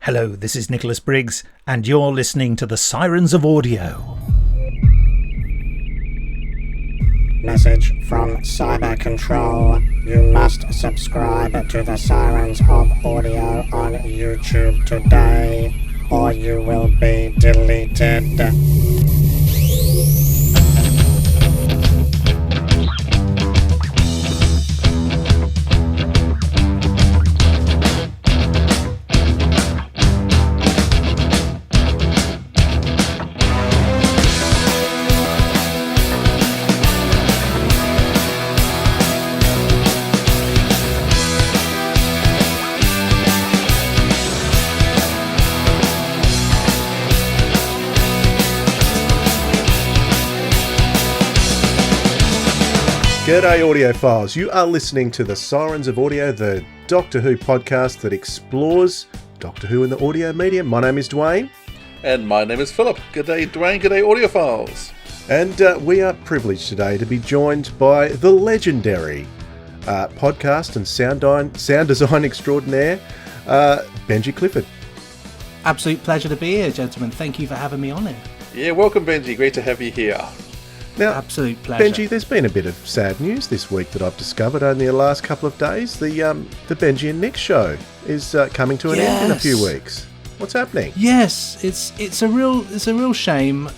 Hello, this is Nicholas Briggs, and you're listening to the Sirens of Audio. Message from Cyber Control. You must subscribe to the Sirens of Audio on YouTube today, or you will be deleted. G'day audiophiles, you are listening to the Sirens of Audio, the Doctor Who podcast that explores Doctor Who in the audio medium. My name is Dwayne. And my name is Philip. G'day Dwayne, g'day audiophiles. And we are privileged today to be joined by the legendary podcast and sound design extraordinaire, Benji Clifford. Absolute pleasure to be here, gentlemen. Thank you for having me on here. Yeah, welcome Benji, great to have you here. Now, absolute pleasure. Benji, there's been a bit of sad news this week that I've discovered only the last couple of days. The Benji and Nick show is coming to an end in a few weeks. What's happening? Yes, it's a real shame.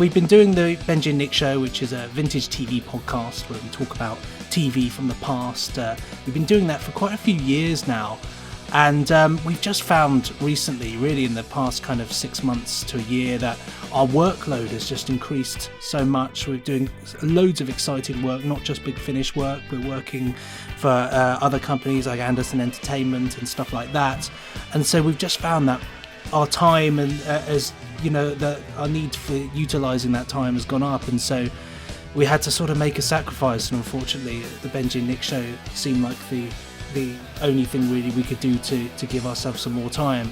We've been doing the Benji and Nick show, which is a vintage TV podcast where we talk about TV from the past. We've been doing that for quite a few years now. And we've just found recently, really in the past kind of 6 months to a year, that our workload has just increased so much. We're doing loads of exciting work, not just Big Finish work. We're working for other companies like Anderson Entertainment and stuff like that. And so we've just found that our time and our need for utilising that time has gone up. And so we had to sort of make a sacrifice. And unfortunately, the Benji and Nick show seemed like the only thing really we could do to give ourselves some more time,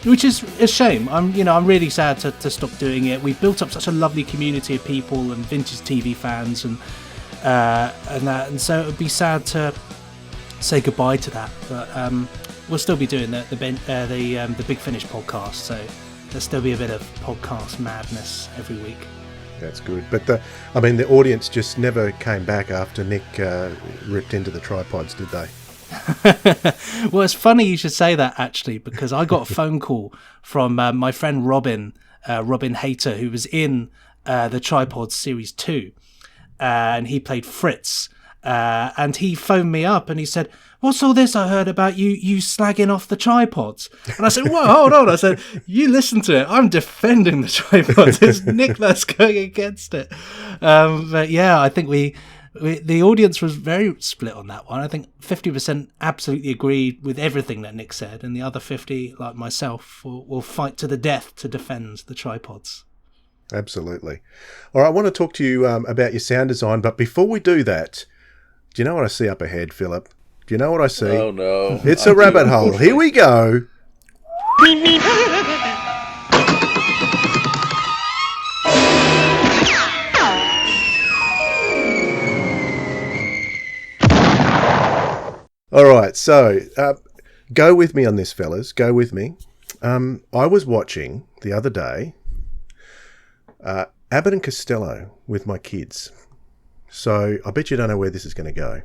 which is a shame. I'm really sad to stop doing it. We've built up such a lovely community of people and vintage TV fans and that, so it would be sad to say goodbye to that. But we'll still be doing the Big Finish podcast, so there'll still be a bit of podcast madness every week. That's good. But the audience just never came back after Nick ripped into the tripods, did they? Well, it's funny you should say that, actually, because I got a phone call from my friend Robin Hayter, who was in the Tripods Series 2, and he played Fritz. And he phoned me up and he said, "What's all this I heard about you slagging off the tripods?" And I said, "Whoa, hold on." I said, "You listen to it. I'm defending the tripods. It's Nick that's going against it." But yeah, I think the audience was very split on that one. I think 50% absolutely agreed with everything that Nick said, and the other 50, like myself, will fight to the death to defend the tripods. Absolutely. All right, I want to talk to you about your sound design, but before we do that, do you know what I see up ahead, Philip? Do you know what I see? Oh, no. It's a rabbit hole. Here we go. All right, so go with me on this, fellas. Go with me. I was watching the other day Abbott and Costello with my kids. So I bet you don't know where this is going to go.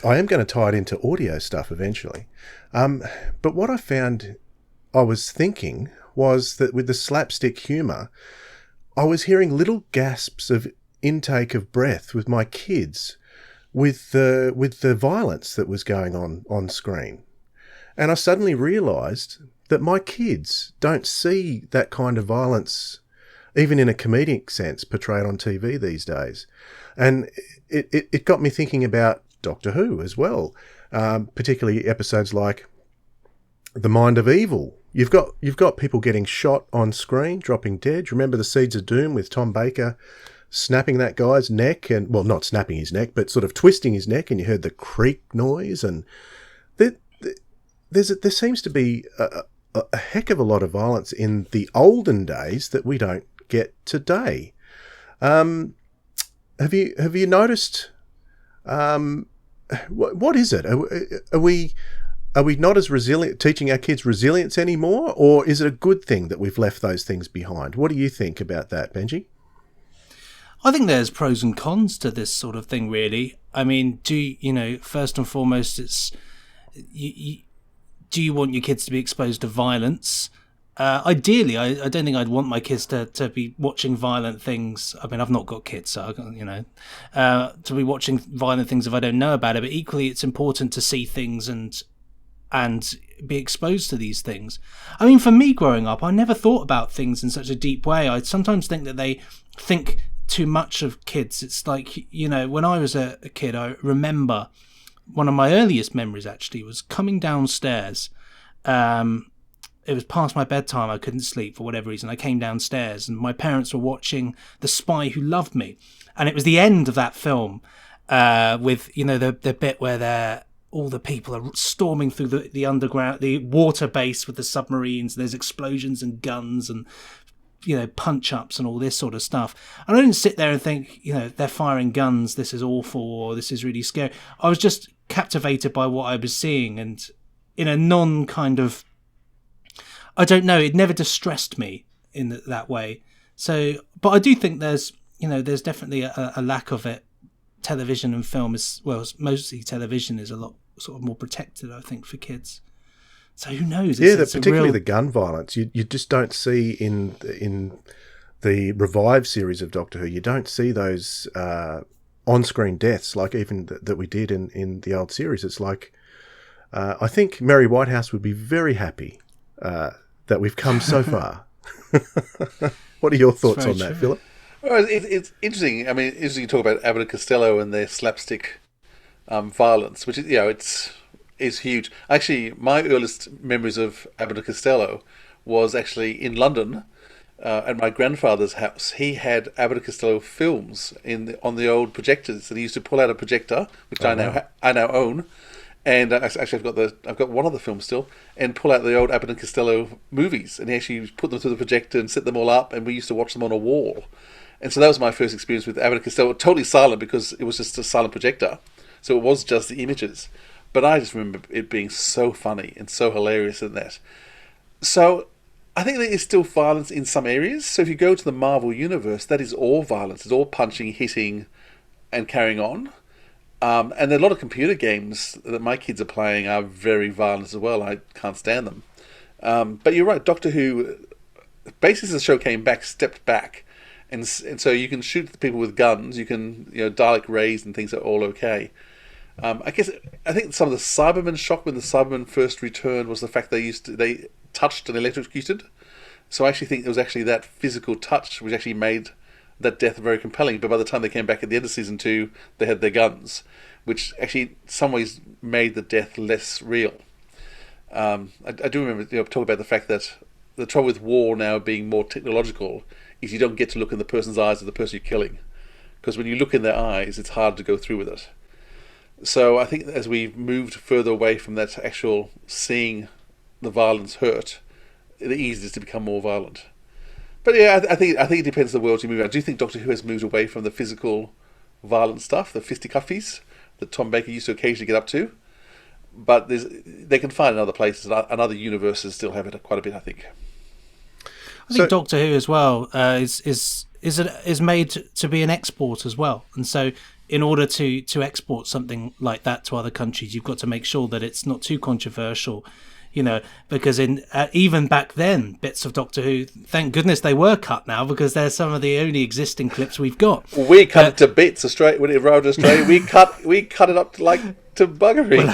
I am going to tie it into audio stuff eventually. But what I was thinking was that with the slapstick humour, I was hearing little gasps of intake of breath with my kids with the violence that was going on screen. And I suddenly realised that my kids don't see that kind of violence, even in a comedic sense, portrayed on TV these days. And it got me thinking about Doctor Who as well, particularly episodes like The Mind of Evil. You've got people getting shot on screen, dropping dead. Remember The Seeds of Doom with Tom Baker snapping that guy's neck, and well, not snapping his neck, but sort of twisting his neck, and you heard the creak noise. And there seems to be a heck of a lot of violence in the olden days that we don't get today. Have you noticed? What is it? Are are we not as resilient, teaching our kids resilience anymore, or is it a good thing that we've left those things behind? What do you think about that, Benji? I think there's pros and cons to this sort of thing, really. I mean, first and foremost, it's do you want your kids to be exposed to violence? Ideally, I don't think I'd want my kids to be watching violent things. I mean, I've not got kids, so to be watching violent things if I don't know about it. But equally, it's important to see things and be exposed to these things. I mean, for me growing up, I never thought about things in such a deep way. I sometimes think that they think too much of kids. It's like, when I was a kid, I remember one of my earliest memories actually was coming downstairs. It was past my bedtime. I couldn't sleep for whatever reason. I came downstairs and my parents were watching The Spy Who Loved Me. And it was the end of that film with, the bit where all the people are storming through the underground, the water base with the submarines. There's explosions and guns and, punch-ups and all this sort of stuff. And I didn't sit there and think, they're firing guns, this is awful, or this is really scary. I was just captivated by what I was seeing, and in a non-kind of... I don't know, it never distressed me in that way. So, but I do think there's definitely a lack of it. Television and film mostly television is a lot sort of more protected, I think, for kids. So who knows? Particularly the gun violence. You just don't see in the revived series of Doctor Who. You don't see those on-screen deaths like even that we did in the old series. It's like I think Mary Whitehouse would be very happy that we've come so far. What are your thoughts on that, Philip? Well, it's interesting. I mean, interesting you talk about Abbott and Costello and their slapstick violence, which is huge. Actually, my earliest memories of Abbott and Costello was actually in London at my grandfather's house. He had Abbott and Costello films on the old projectors, and he used to pull out a projector, which I now own. And actually, I've got one of the films still, and pull out the old Abbott and Costello movies, and he actually put them through the projector and set them all up, and we used to watch them on a wall. And so that was my first experience with Abbott and Costello. Totally silent because it was just a silent projector, so it was just the images. But I just remember it being so funny and so hilarious in that. So I think there is still violence in some areas. So if you go to the Marvel Universe, that is all violence. It's all punching, hitting, and carrying on. And there are a lot of computer games that my kids are playing are very violent as well. I can't stand them. But you're right, Doctor Who, basically as the show came back, stepped back. And so you can shoot people with guns, you can, Dalek rays and things are all okay. I think some of the Cybermen shock when the Cybermen first returned was the fact they touched and electrocuted. So I actually think it was actually that physical touch which actually made that death very compelling. But by the time they came back at the end of season 2, they had their guns, which actually in some ways made the death less real. I do remember talk about the fact that the trouble with war now being more technological is you don't get to look in the person's eyes of the person you're killing, because when you look in their eyes, it's hard to go through with it. So I think as we've moved further away from that actual seeing the violence hurt, the easier it is to become more violent. But yeah, I think it depends on the world you move. I do think Doctor Who has moved away from the physical violent stuff, the fisticuffies that Tom Baker used to occasionally get up to. But they can find in other places, and other universes still have it quite a bit, I think. I think Doctor Who as well is made to be an export as well, and so in order to export something like that to other countries, you've got to make sure that it's not too controversial, because even back then, bits of Doctor Who, thank goodness they were cut now, because they're some of the only existing clips we've got. Well, we cut it to bits. When it arrived in Australia, we cut it up to buggery.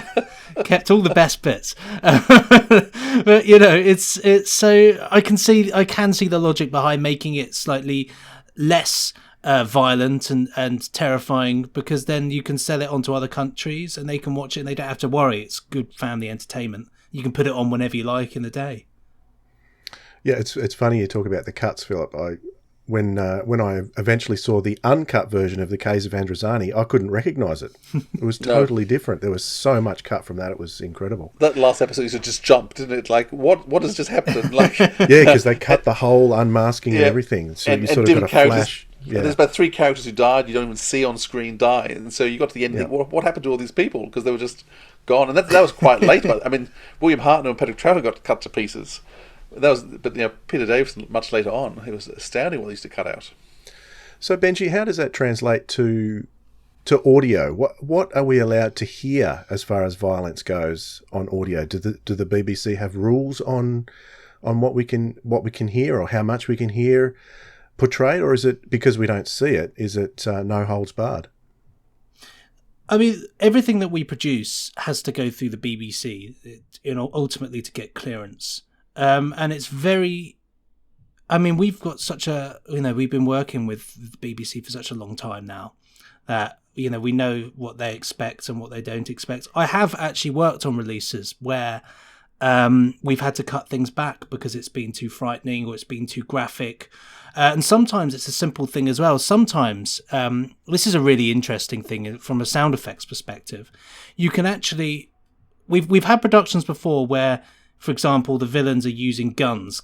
Well, kept all the best bits, but it's so I can see the logic behind making it slightly less violent and terrifying, because then you can sell it onto other countries and they can watch it and they don't have to worry. It's good family entertainment. You can put it on whenever you like in the day. Yeah, it's funny you talk about the cuts, Philip. When I eventually saw the uncut version of the Caves of Androzani, I couldn't recognise it. It was totally different. There was so much cut from that; it was incredible. That last episode used to just jump, didn't it? Like, what has just happened? Like, yeah, because they cut the whole unmasking and everything, so you sort of got a flash. Yeah. There's about 3 characters who died. You don't even see on screen die, and so you got to the end. And think, what happened to all these people? Because they were just gone, and that was quite late. I mean, William Hartnell and Patrick Troughton got cut to pieces. But Peter Davison much later on. It was astounding what they used to cut out. So Benji, how does that translate to audio? What are we allowed to hear as far as violence goes on audio? Do the BBC have rules on what we can hear or how much we can hear portrayed, or is it because we don't see it? Is it no holds barred? I mean, everything that we produce has to go through the BBC, ultimately to get clearance. And it's very, I mean, we've got such a, we've been working with the BBC for such a long time now that, we know what they expect and what they don't expect. I have actually worked on releases where we've had to cut things back because it's been too frightening or it's been too graphic. And sometimes it's a simple thing as well. Sometimes, this is a really interesting thing from a sound effects perspective. You can actually, we've had productions before where, for example, the villains are using guns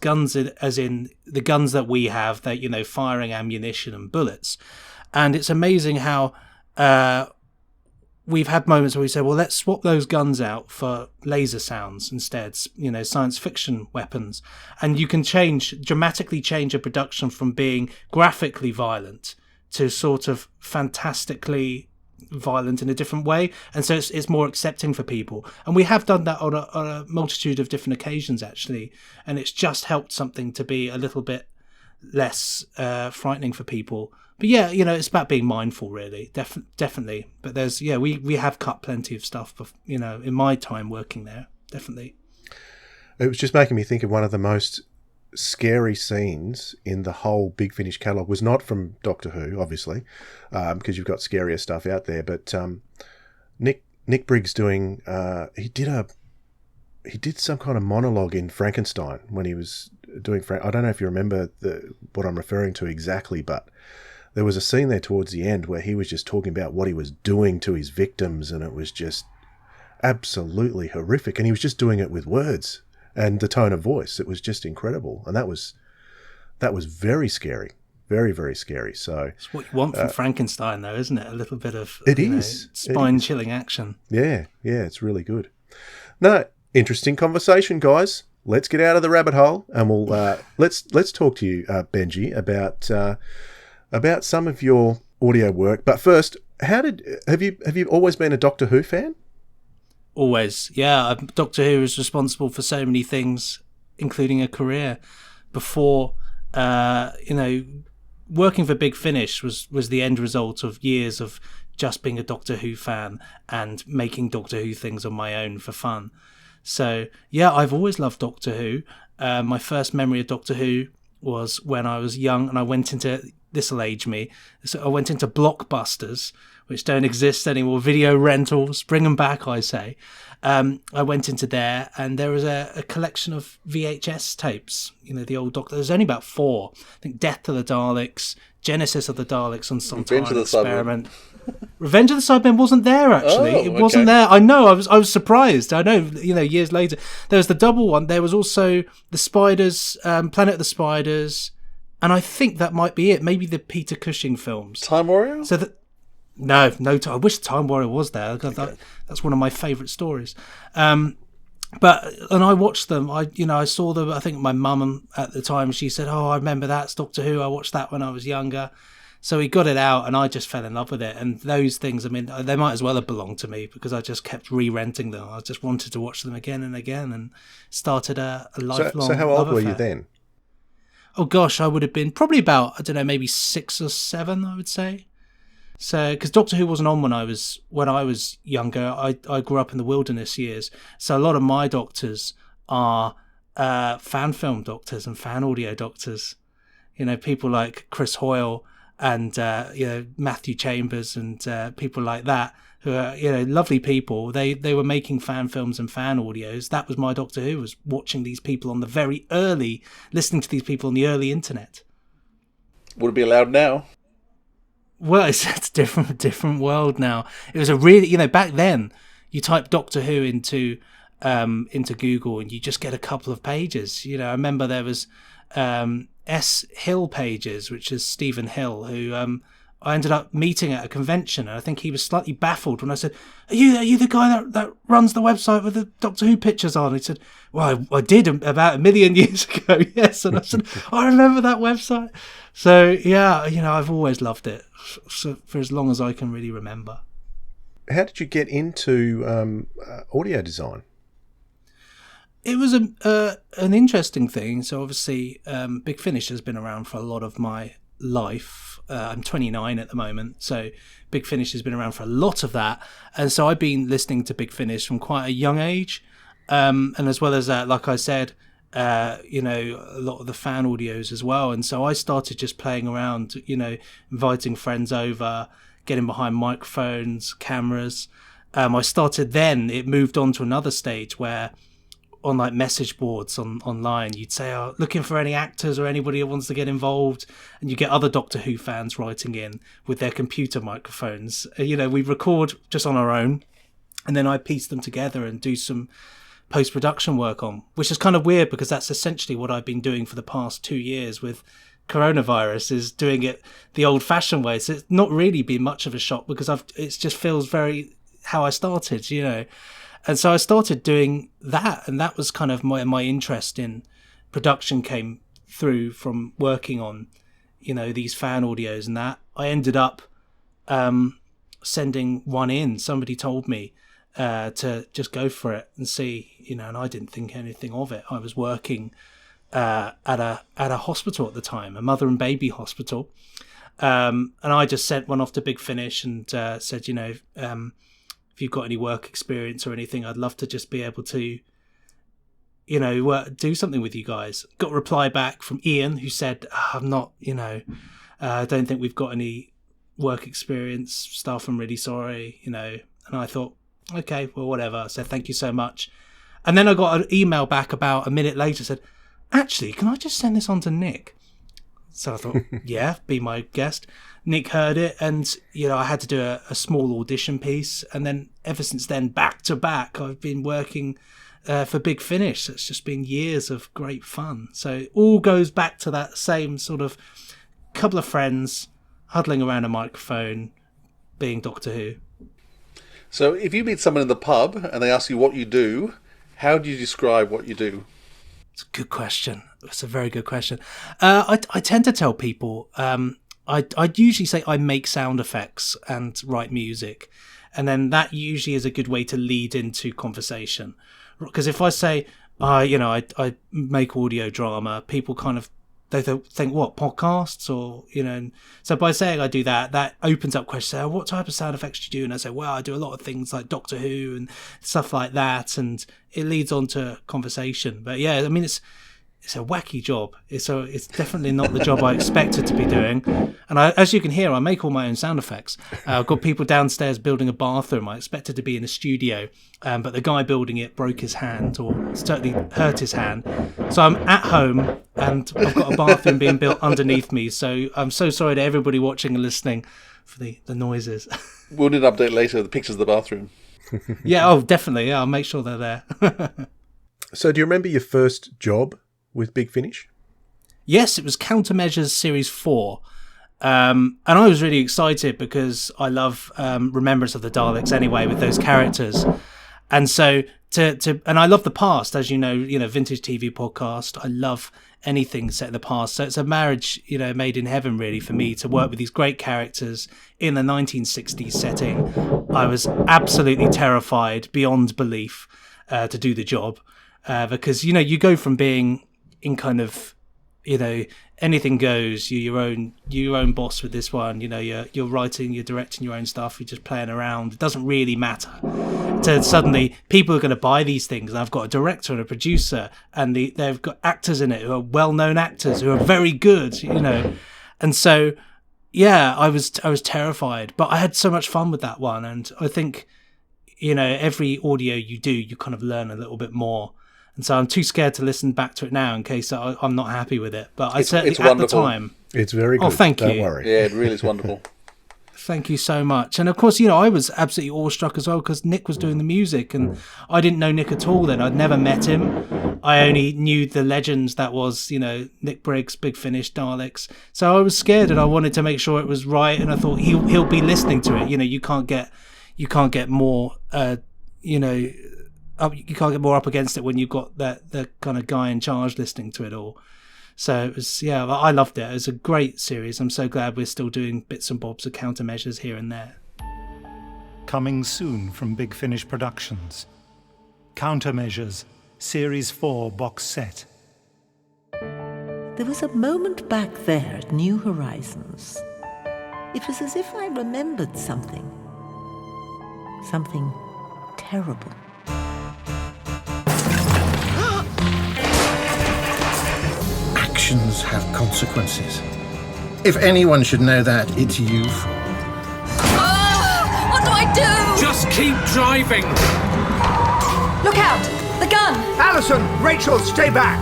as in the guns that we have, that, firing ammunition and bullets. And it's amazing how we've had moments where we say, well, let's swap those guns out for laser sounds instead, science fiction weapons. And you can dramatically change a production from being graphically violent to sort of fantastically violent in a different way. And so it's more accepting for people. And we have done that on a multitude of different occasions, actually. And it's just helped something to be a little bit less frightening for people. But yeah, it's about being mindful, really, definitely. But there's, we have cut plenty of stuff, in my time working there, definitely. It was just making me think of one of the most scary scenes in the whole Big Finish catalogue. Was not from Doctor Who, obviously, because you've got scarier stuff out there. But Nick Briggs doing, he did some kind of monologue in Frankenstein when he was doing I don't know if you remember what I'm referring to exactly, but there was a scene there towards the end where he was just talking about what he was doing to his victims, and it was just absolutely horrific. And he was just doing it with words and the tone of voice. It was just incredible. And that was very scary. Very, very scary. So it's what you want from Frankenstein, though, isn't it? A little bit of spine-chilling action. Yeah, it's really good. No, interesting conversation, guys. Let's get out of the rabbit hole, and we'll let's talk to you, Benji, about some of your audio work. But first, have you always been a Doctor Who fan? Always, yeah. Doctor Who is responsible for so many things, including a career. Before, working for Big Finish was the end result of years of just being a Doctor Who fan and making Doctor Who things on my own for fun. So, yeah, I've always loved Doctor Who. My first memory of Doctor Who was when I was young, and I went into, this'll age me, so I went into Blockbusters, which don't exist anymore, video rentals, bring them back, I say. I went into there, and there was a collection of VHS tapes, the old Doctor. There's only about 4. I think Death to the Daleks, Genesis of the Daleks, and Sontaran Experiment. Revenge of the Cybermen wasn't there, actually. It wasn't there. I know, I was surprised. I know, years later. There was the double one. There was also the Spiders, Planet of the Spiders, and I think that might be it. Maybe the Peter Cushing films. Time Warrior? So that No. I wish Time Warrior was there. Okay. That's one of my favourite stories. And I watched them. I saw them. I think my mum at the time, she said, "Oh, I remember that's Doctor Who. I watched that when I was younger." So he got it out, and I just fell in love with it. And those things, I mean, they might as well have belonged to me because I just kept re-renting them. I just wanted to watch them again and again, and started a lifelong. So how old were you then? Oh gosh, I would have been probably about, I don't know, maybe 6 or 7, I would say. So, because Doctor Who wasn't on when I was younger, I grew up in the wilderness years. So a lot of my doctors are fan film doctors and fan audio doctors. People like Chris Hoyle and Matthew Chambers and people like that, who are lovely people. They were making fan films and fan audios. That was my Doctor Who, was watching these people on the very early, listening to these people on the early internet. Would it be allowed now? Well, it's a different world now. It was a really, back then, you type Doctor Who into Google and you just get a couple of pages. I remember there was S. Hill pages, which is Stephen Hill, who I ended up meeting at a convention, and I think he was slightly baffled when I said, are you the guy that runs the website with the Doctor Who pictures on? He said, well, I did about 1 million years ago, yes. And I said, I remember that website. So, yeah, I've always loved it for as long as I can really remember. How did you get into audio design? It was an interesting thing. So obviously, Big Finish has been around for a lot of my life. I'm 29 at the moment, so Big Finish has been around for a lot of that. And so I've been listening to Big Finish from quite a young age. And as well as that, like I said, a lot of the fan audios as well. And so I started just playing around, inviting friends over, getting behind microphones, cameras. I started then, it moved on to another stage where on like message boards online, you'd say, looking for any actors or anybody who wants to get involved, and you get other Doctor Who fans writing in with their computer microphones. We record just on our own, and then I piece them together and do some post-production work on, which is kind of weird because that's essentially what I've been doing for the past 2 years with coronavirus, is doing it the old-fashioned way. So it's not really been much of a shock because it just feels very how I started, And so I started doing that, and that was kind of my interest in production came through from working on, these fan audios and that. I ended up sending one in. Somebody told me to just go for it and see, and I didn't think anything of it. I was working at a hospital at the time, a mother and baby hospital, and I just sent one off to Big Finish and said, if you've got any work experience or anything, I'd love to just be able to, do something with you guys. Got a reply back from Ian who said, I'm not, I don't think we've got any work experience stuff. I'm really sorry, And I thought, okay, well, whatever. I said, thank you so much. And then I got an email back about a minute later, said, actually, can I just send this on to Nick? So I thought, yeah, be my guest. Nick heard it, and I had to do a small audition piece, and then ever since then, back to back, I've been working for Big Finish. It's just been years of great fun. So it all goes back to that same sort of couple of friends huddling around a microphone, being Doctor Who. So if you meet someone in the pub and they ask you what you do, how do you describe what you do? It's a good question. It's a very good question. I tend to tell people, I'd usually say I make sound effects and write music. And then that usually is a good way to lead into conversation. Because if I say, I make audio drama, people kind of, they think, what, podcasts? Or, and so by saying I do that, that opens up questions. What type of sound effects do you do? And I say, well, I do a lot of things like Doctor Who and stuff like that. And it leads on to conversation. But yeah, I mean, it's a wacky job. It's definitely not the job I expected to be doing. And as you can hear, I make all my own sound effects. I've got people downstairs building a bathroom. I expected to be in a studio, but the guy building it broke his hand, or certainly hurt his hand. So I'm at home and I've got a bathroom being built underneath me. So I'm so sorry to everybody watching and listening for the noises. We'll need an update later, the pictures of the bathroom. Yeah, definitely. Yeah, I'll make sure they're there. So do you remember your first job with Big Finish? Yes, it was Countermeasures Series 4. And I was really excited because I love Remembrance of the Daleks anyway with those characters. And so and I love the past, as you know, vintage TV podcast. I love anything set in the past. So it's a marriage, made in heaven really for me to work with these great characters in the 1960s setting. I was absolutely terrified beyond belief to do the job because, you go from being in kind of, anything goes. You're your own boss with this one. You're writing, you're directing your own stuff. You're just playing around. It doesn't really matter. So suddenly, people are going to buy these things. And I've got a director and a producer, and they've got actors in it who are well-known actors who are very good. And so, yeah, I was terrified, but I had so much fun with that one. And I think, every audio you do, you kind of learn a little bit more. And so I'm too scared to listen back to it now in case I'm not happy with it. But I certainly, at the time... It's very good. Oh, thank you. Don't worry. Yeah, it really is wonderful. Thank you so much. And of course, I was absolutely awestruck as well because Nick was doing the music and I didn't know Nick at all then. I'd never met him. I only knew the legends that was, Nick Briggs, Big Finish, Daleks. So I was scared and I wanted to make sure it was right. And I thought he'll be listening to it. You can't get more, you can't get more up against it when you've got the kind of guy in charge listening to it all. So it was, I loved it. It was a great series. I'm so glad we're still doing bits and bobs of countermeasures here and there. Coming soon from Big Finish Productions. Countermeasures, Series 4 box set. There was a moment back there at New Horizons. It was as if I remembered something. Something terrible. Actions have consequences. If anyone should know that, it's you. What do I do? Just keep driving! Look out! The gun! Alison! Rachel, stay back!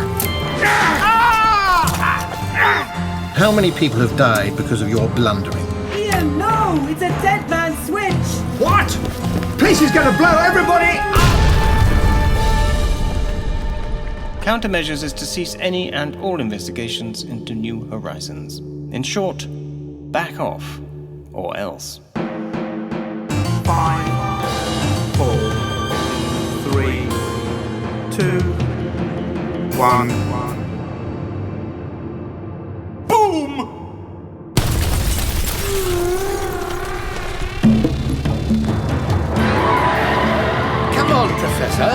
How many people have died because of your blundering? Ian, no! It's a dead man's switch! What? Place is gonna blow everybody up! Countermeasures is to cease any and all investigations into New Horizons. In short, back off, or else. 5, 4, 3, 2, 1. Boom! Come on, Professor.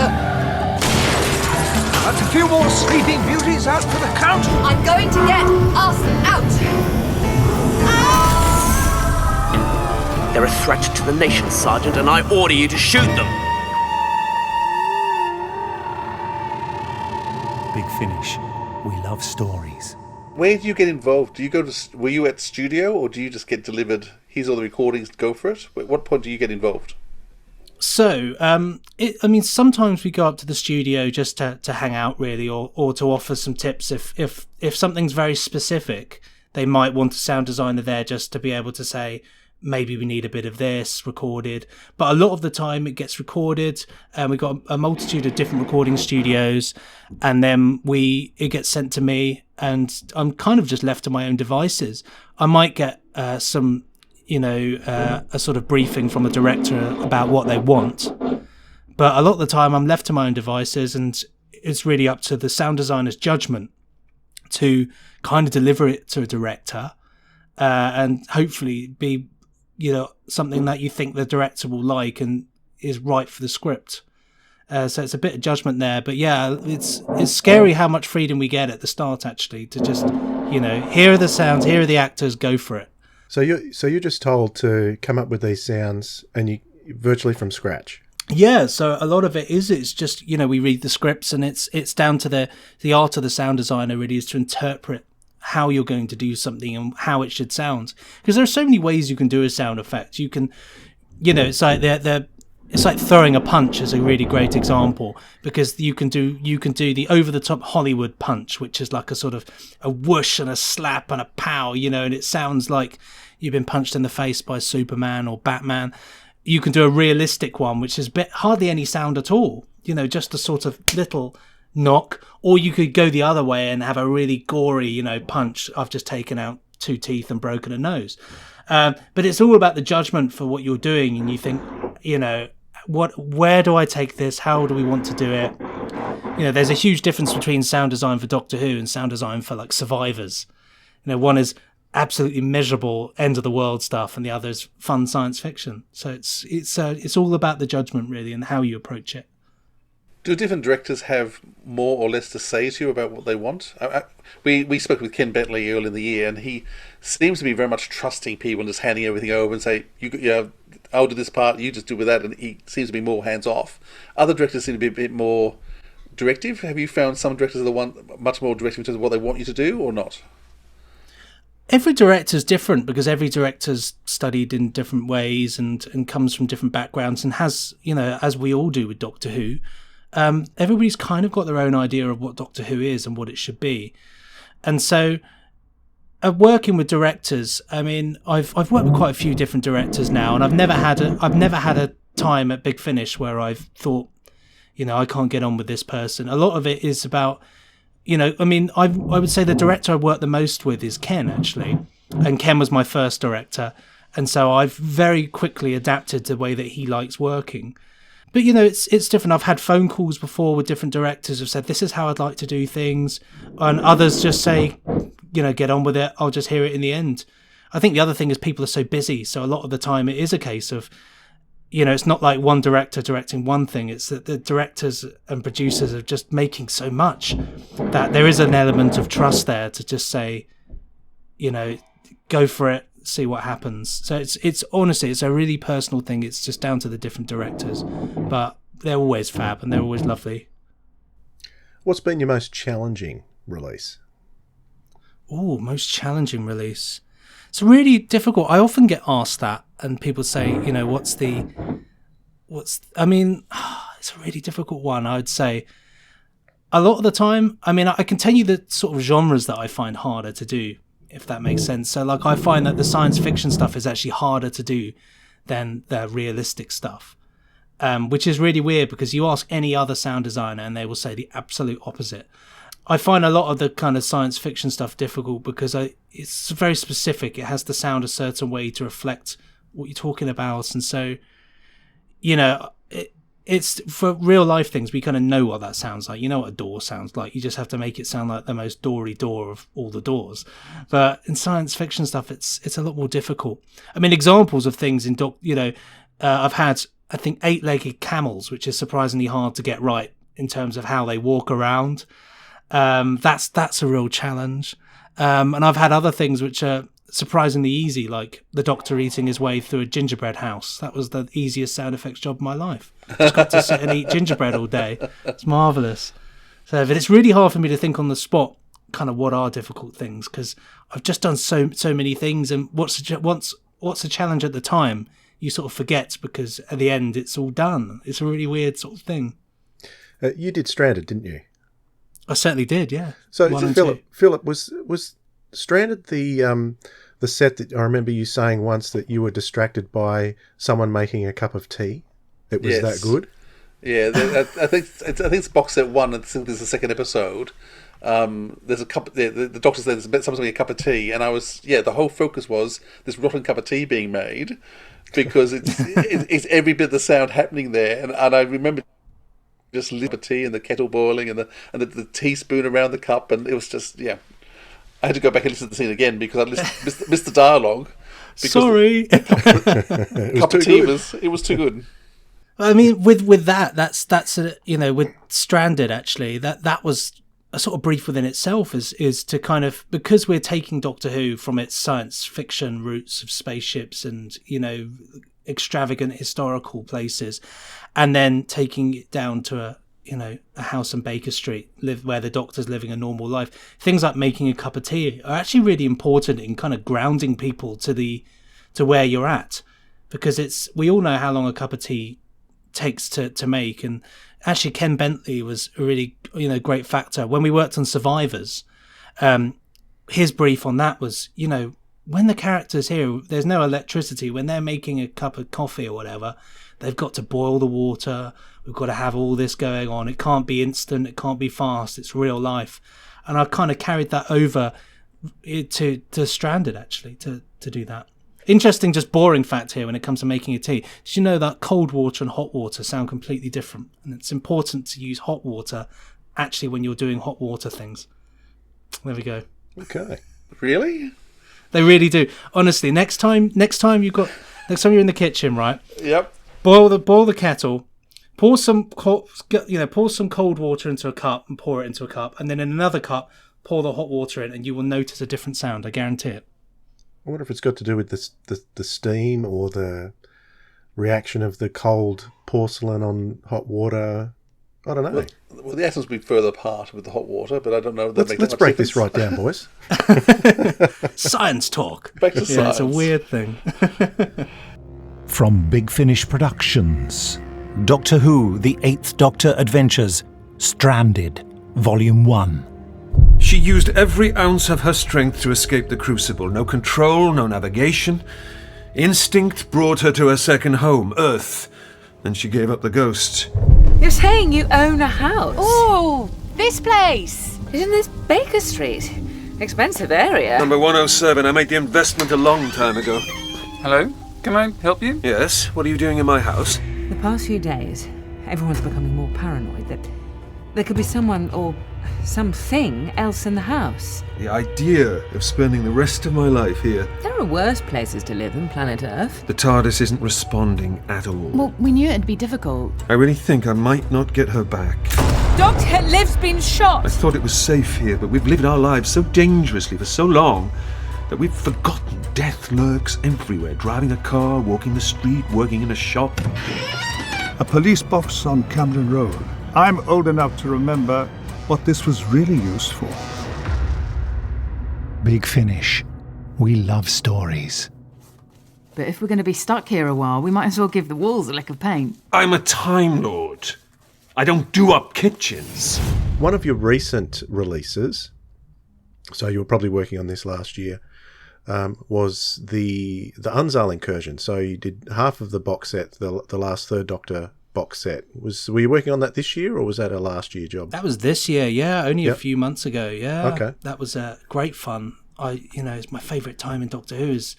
That's a few more sleeping beauties out for the count. I'm going to get us out! They're a threat to the nation, Sergeant, and I order you to shoot them. Big Finish. We love stories. Where do you get involved? Do you go to? Were you at studio, or do you just get delivered? Here's all the recordings. Go for it. At what point do you get involved? So, sometimes we go up to the studio just to hang out, really, or to offer some tips. If something's very specific, they might want a sound designer there just to be able to say, maybe we need a bit of this recorded. But a lot of the time it gets recorded, and we've got a multitude of different recording studios, and then it gets sent to me, and I'm kind of just left to my own devices. I might get a sort of briefing from a director about what they want. But a lot of the time I'm left to my own devices, and it's really up to the sound designer's judgment to kind of deliver it to a director and hopefully be, something that you think the director will like and is right for the script. So it's a bit of judgment there. But yeah, it's scary how much freedom we get at the start, actually, to just, here are the sounds, here are the actors, go for it. So you're just told to come up with these sounds, and you virtually from scratch. Yeah, so a lot of it's just, we read the scripts, and it's down to the art of the sound designer really is to interpret how you're going to do something and how it should sound. Because there are so many ways you can do a sound effect. You can, it's like it's like throwing a punch is a really great example, because you can do the over the top Hollywood punch, which is like a sort of a whoosh and a slap and a pow, and it sounds like you've been punched in the face by Superman or Batman. You can do a realistic one, which is hardly any sound at all, just a sort of little knock. Or you could go the other way and have a really gory, punch. I've just taken out 2 teeth and broken a nose. But it's all about the judgment for what you're doing, and you think, where do I take this? How do we want to do it? There's a huge difference between sound design for Doctor Who and sound design for like Survivors. One is absolutely measurable end of the world stuff, and the other is fun science fiction. So it's all about the judgment really and how you approach it. Do different directors have more or less to say to you about what they want? We spoke with Ken Bentley earlier in the year, and he seems to be very much trusting people and just handing everything over and say, I'll do this part, you just do with that, and he seems to be more hands-off. Other directors seem to be a bit more directive. Have you found some directors are the one much more directive in terms of what they want you to do, or not? Every director's different, because every director's studied in different ways and comes from different backgrounds and has, as we all do with Doctor Who, everybody's kind of got their own idea of what Doctor Who is and what it should be. And so working with directors, I've worked with quite a few different directors now, and I've never had a time at Big Finish where I've thought, I can't get on with this person. A lot of it is about, I would say the director I worked the most with is Ken, actually. And Ken was my first director. And so I've very quickly adapted to the way that he likes working. But, it's different. I've had phone calls before with different directors who've said, this is how I'd like to do things. And others just say, get on with it. I'll just hear it in the end. I think the other thing is people are so busy. So a lot of the time it is a case of, it's not like one director directing one thing. It's that the directors and producers are just making so much that there is an element of trust there to just say, go for it. See what happens. So it's honestly, it's a really personal thing. It's just down to the different directors, but they're always fab and they're always lovely. What's been your most challenging release? Oh, most challenging release. It's really difficult. I often get asked that, and people say, it's a really difficult one. I would say a lot of the time, I can tell you the sort of genres that I find harder to do, if that makes sense. So I find that the science fiction stuff is actually harder to do than the realistic stuff, which is really weird because you ask any other sound designer and they will say the absolute opposite. I find a lot of the kind of science fiction stuff difficult because it's very specific. It has to sound a certain way to reflect what you're talking about. And so, it's for real life things, we kind of know what that sounds like. You know what a door sounds like. You just have to make it sound like the most doory door of all the doors. But in science fiction stuff, it's a lot more difficult. Examples of things in I've had, I think, 8-legged camels, which is surprisingly hard to get right in terms of how they walk around. That's a real challenge. And I've had other things which are surprisingly easy, like the Doctor eating his way through a gingerbread house. That was the easiest sound effects job of my life. Just got to sit and eat gingerbread all day. It's marvellous. So, but it's really hard for me to think on the spot kind of what are difficult things, because I've just done so many things, and what's a challenge at the time, you sort of forget, because at the end it's all done. It's a really weird sort of thing. You did Stranded, didn't you? I certainly did, yeah. So Philip, was Stranded the set that I remember you saying once that you were distracted by someone making a cup of tea? It was that good? Yeah, I think it's box set 1. I think there's a second episode. There's a cup. The doctor says someone's making a cup of tea, and the whole focus was this rotten cup of tea being made, because it's every bit of the sound happening there, and I remember just a cup of tea and the kettle boiling and the teaspoon around the cup, and it was just I had to go back and listen to the scene again because I missed the dialogue. Sorry, cup of tea was too good. With that's with Stranded, actually, that was a sort of brief within itself, is to kind of, because we're taking Doctor Who from its science fiction roots of spaceships and extravagant historical places, and then taking it down to a house in Baker Street, where the Doctor's living a normal life. Things like making a cup of tea are actually really important in kind of grounding people to where you're at, because we all know how long a cup of tea takes to make. And actually Ken Bentley was a really great factor when we worked on Survivors. His brief on that was, when the characters here, there's no electricity, when they're making a cup of coffee or whatever, they've got to boil the water. We've got to have all this going on. It can't be instant. It can't be fast. It's real life. And I've kind of carried that over to Stranded, actually, to do that. Interesting, just boring fact here when it comes to making a tea. Did you know that cold water and hot water sound completely different? And it's important to use hot water actually when you're doing hot water things. There we go. Okay. Really? They really do. Honestly, next time you're in the kitchen, right? Yep. Boil the kettle. Pour some cold water into a cup and pour it into a cup, and then in another cup pour the hot water in, and you will notice a different sound. I guarantee it. I wonder if it's got to do with the steam or the reaction of the cold porcelain on hot water. I don't know. Well, the atoms will be further apart with the hot water, but I don't know. Let's break this right down, boys. Science talk. Back to science. It's a weird thing. From Big Finish Productions, Doctor Who, The Eighth Doctor Adventures, Stranded, Volume 1. She used every ounce of her strength to escape the crucible. No control, no navigation. Instinct brought her to her second home, Earth. Then she gave up the ghost. You're saying you own a house? Oh, this place. It's in this Baker Street. Expensive area. Number 107. I made the investment a long time ago. Hello? Can I help you? Yes? What are you doing in my house? The past few days, everyone's becoming more paranoid that there could be someone or something else in the house. The idea of spending the rest of my life here. There are worse places to live than planet Earth. The TARDIS isn't responding at all. Well, we knew it'd be difficult. I really think I might not get her back. Dr. Liv's been shot! I thought it was safe here, but we've lived our lives so dangerously for so long that we've forgotten death lurks everywhere. Driving a car, walking the street, working in a shop. A police box on Camden Road. I'm old enough to remember what this was really used for. Big Finish. We love stories. But if we're going to be stuck here a while, we might as well give the walls a lick of paint. I'm a Time Lord. I don't do up kitchens. One of your recent releases, so you were probably working on this last year, was the Untitled Incursion. So you did half of the box set, the last Third Doctor box set. Were you working on that this year, or was that a last year job? That was this year, yeah, only a few months ago, yeah. Okay. That was great fun. It's my favourite time in Doctor Who is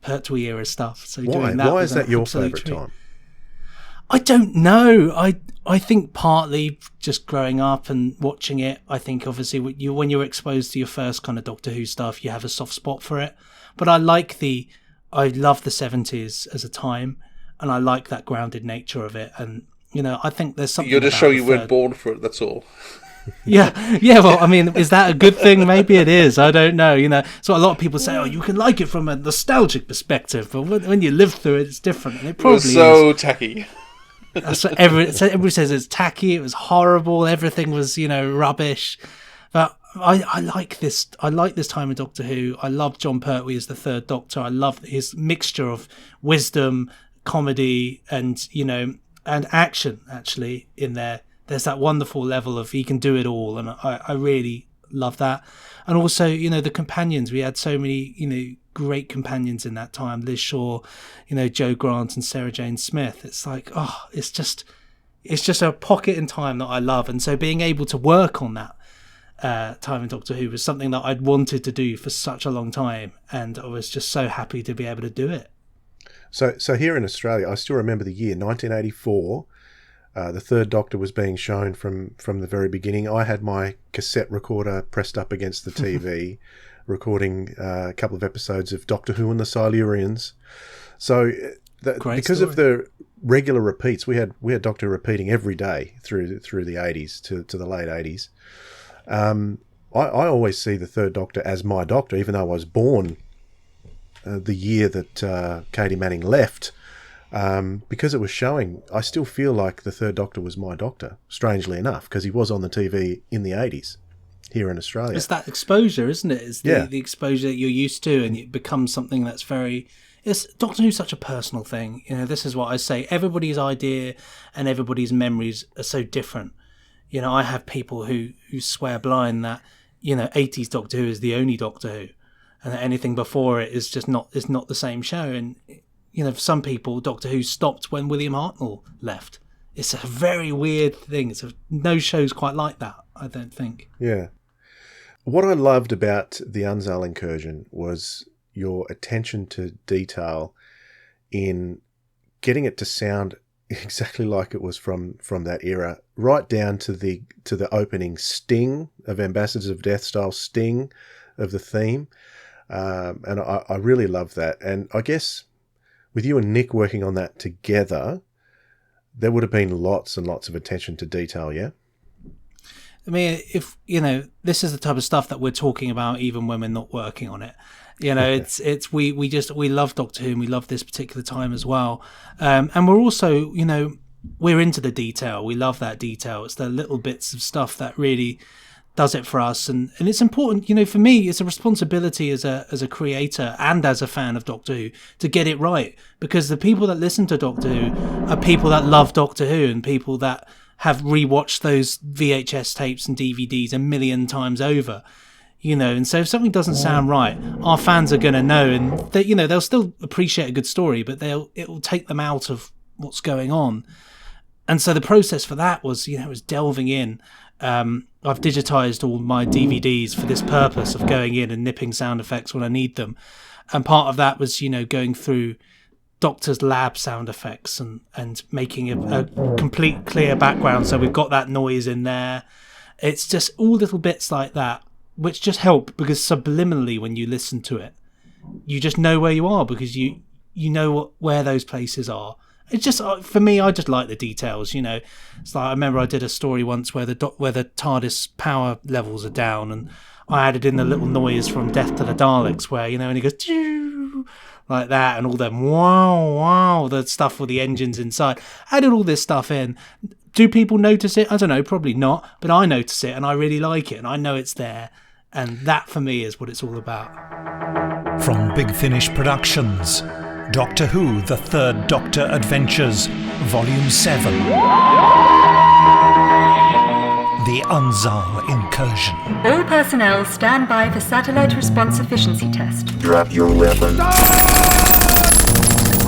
Pertwee era stuff. So doing that Why was is that your absolute favourite treat. time? I don't know. I think partly just growing up and watching it. I think obviously when you're exposed to your first kind of Doctor Who stuff, you have a soft spot for it. But I love the 70s as a time, and I like that grounded nature of it. And I think there's something. You're just showing you weren't born for it. That's all. Yeah. Well, I mean, is that a good thing? Maybe it is. I don't know. So a lot of people say, "Oh, you can like it from a nostalgic perspective," but when you live through it, it's different. And it probably so tacky. So everybody says it's tacky. It was horrible. Everything was, rubbish. But I like this. I like this time in Doctor Who. I love John Pertwee as the Third Doctor. I love his mixture of wisdom, comedy, and and action. Actually, in there, there's that wonderful level of he can do it all, and I really love that. And also, the companions. We had so many, great companions in that time. Liz Shaw, Joe Grant and Sarah Jane Smith. It's like, it's just a pocket in time that I love. And so being able to work on that time in Doctor Who was something that I'd wanted to do for such a long time, and I was just so happy to be able to do it. So here in Australia, I still remember the year 1984. The Third Doctor was being shown from the very beginning. I had my cassette recorder pressed up against the TV, recording a couple of episodes of Doctor Who and the Silurians. So because of the regular repeats, we had Doctor Who repeating every day through the 80s to the late 80s. I always see the Third Doctor as my Doctor, even though I was born the year that Katie Manning left. Because it was showing, I still feel like the Third Doctor was my Doctor, strangely enough, because he was on the TV in the 80s here in Australia. It's that exposure, isn't it? It's the exposure that you're used to, and it becomes something that's very... Doctor Who's such a personal thing. This is what I say. Everybody's idea and everybody's memories are so different. I have people who swear blind that, 80s Doctor Who is the only Doctor Who, and that anything before it is just not the same show. And for some people, Doctor Who stopped when William Hartnell left. It's a very weird thing. No show's quite like that, I don't think. Yeah. What I loved about the Untitled Incursion was your attention to detail in getting it to sound exactly like it was from that era, right down to the opening sting of Ambassadors of Death style sting of the theme. And I really love that. And I guess with you and Nick working on that together, there would have been lots and lots of attention to detail, yeah? I mean, if, this is the type of stuff that we're talking about even when we're not working on it. We love Doctor Who and we love this particular time as well. And we're also, we're into the detail. We love that detail. It's the little bits of stuff that really does it for us, and it's important. For me, it's a responsibility as a creator and as a fan of Doctor Who to get it right, because the people that listen to Doctor Who are people that love Doctor Who and people that have rewatched those VHS tapes and DVDs a million times over. And so if something doesn't sound right, our fans are going to know, and they'll still appreciate a good story, but it will take them out of what's going on. And so the process for that was, was delving in. I've digitized all my DVDs for this purpose of going in and nipping sound effects when I need them. And part of that was, going through Doctor's lab sound effects and making a complete clear background. So we've got that noise in there. It's just all little bits like that, which just help because subliminally when you listen to it, you just know where you are because you know where those places are. It's just, for me, I just like the details, It's like I remember I did a story once where the TARDIS power levels are down, and I added in the little noise from Death to the Daleks where, and he goes, Choo! Like that, and all them wow, the stuff with the engines inside. I added all this stuff in. Do people notice it? I don't know, probably not, but I notice it and I really like it and I know it's there. And that for me is what it's all about. From Big Finish Productions, Doctor Who, The Third Doctor Adventures, Volume 7. The Unzal Incursion. All personnel stand by for satellite response efficiency test. Drop your weapon.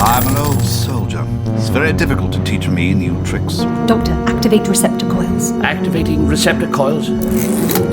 I'm an old soldier. It's very difficult to teach me new tricks. Doctor, activate receptor coils. Activating receptor coils.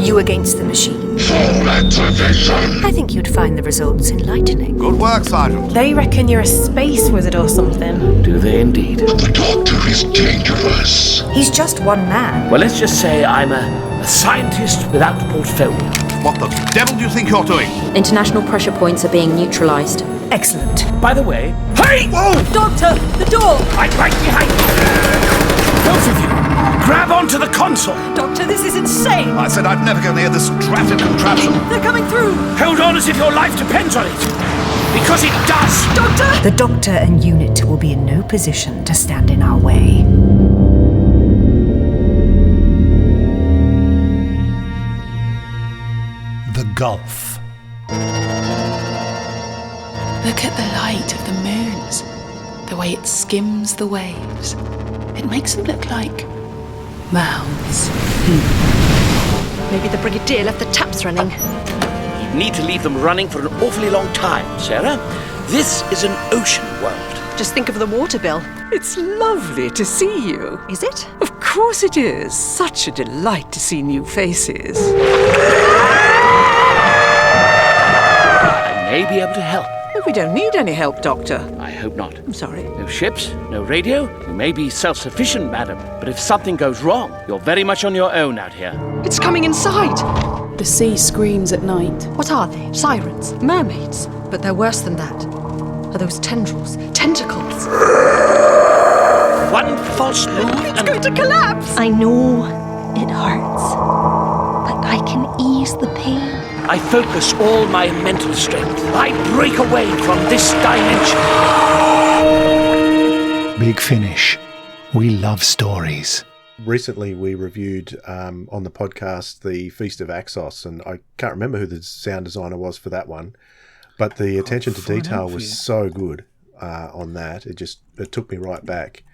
You against the machine. Full activation. I think you'd find the results enlightening. Good work, Sergeant. They reckon you're a space wizard or something. Do they indeed? The Doctor is dangerous. He's just one man. Well, let's just say I'm a scientist without a portfolio. What the devil do you think you're doing? International pressure points are being neutralized. Excellent. By the way, hey! Whoa! Doctor, the door! I'm right behind you. Both of you, grab onto the console. Doctor, this is insane. I said I'd never go near this drafted contraption. They're coming through. Hold on as if your life depends on it. Because it does. Doctor! The Doctor and unit will be in no position to stand in our way. The Gulf. Look at the light of the moons, the way it skims the waves. It makes them look like mounds. Maybe the Brigadier left the taps running. You need to leave them running for an awfully long time, Sarah. This is an ocean world. Just think of the water bill. It's lovely to see you. Is it? Of course it is. Such a delight to see new faces. I may be able to help. We don't need any help, Doctor. I hope not. I'm sorry. No ships, no radio. You may be self-sufficient, madam, but if something goes wrong, you're very much on your own out here. It's coming in sight. The sea screams at night. What are they? Sirens? Mermaids. But they're worse than that. Are those tendrils? Tentacles? One false move It's going to collapse. I know it hurts, but I can ease the pain. I focus all my mental strength. I break away from this dimension. Big Finish. We love stories. Recently, we reviewed on the podcast the Feast of Axos, and I can't remember who the sound designer was for that one, but the attention to detail was so good on that. It took me right back.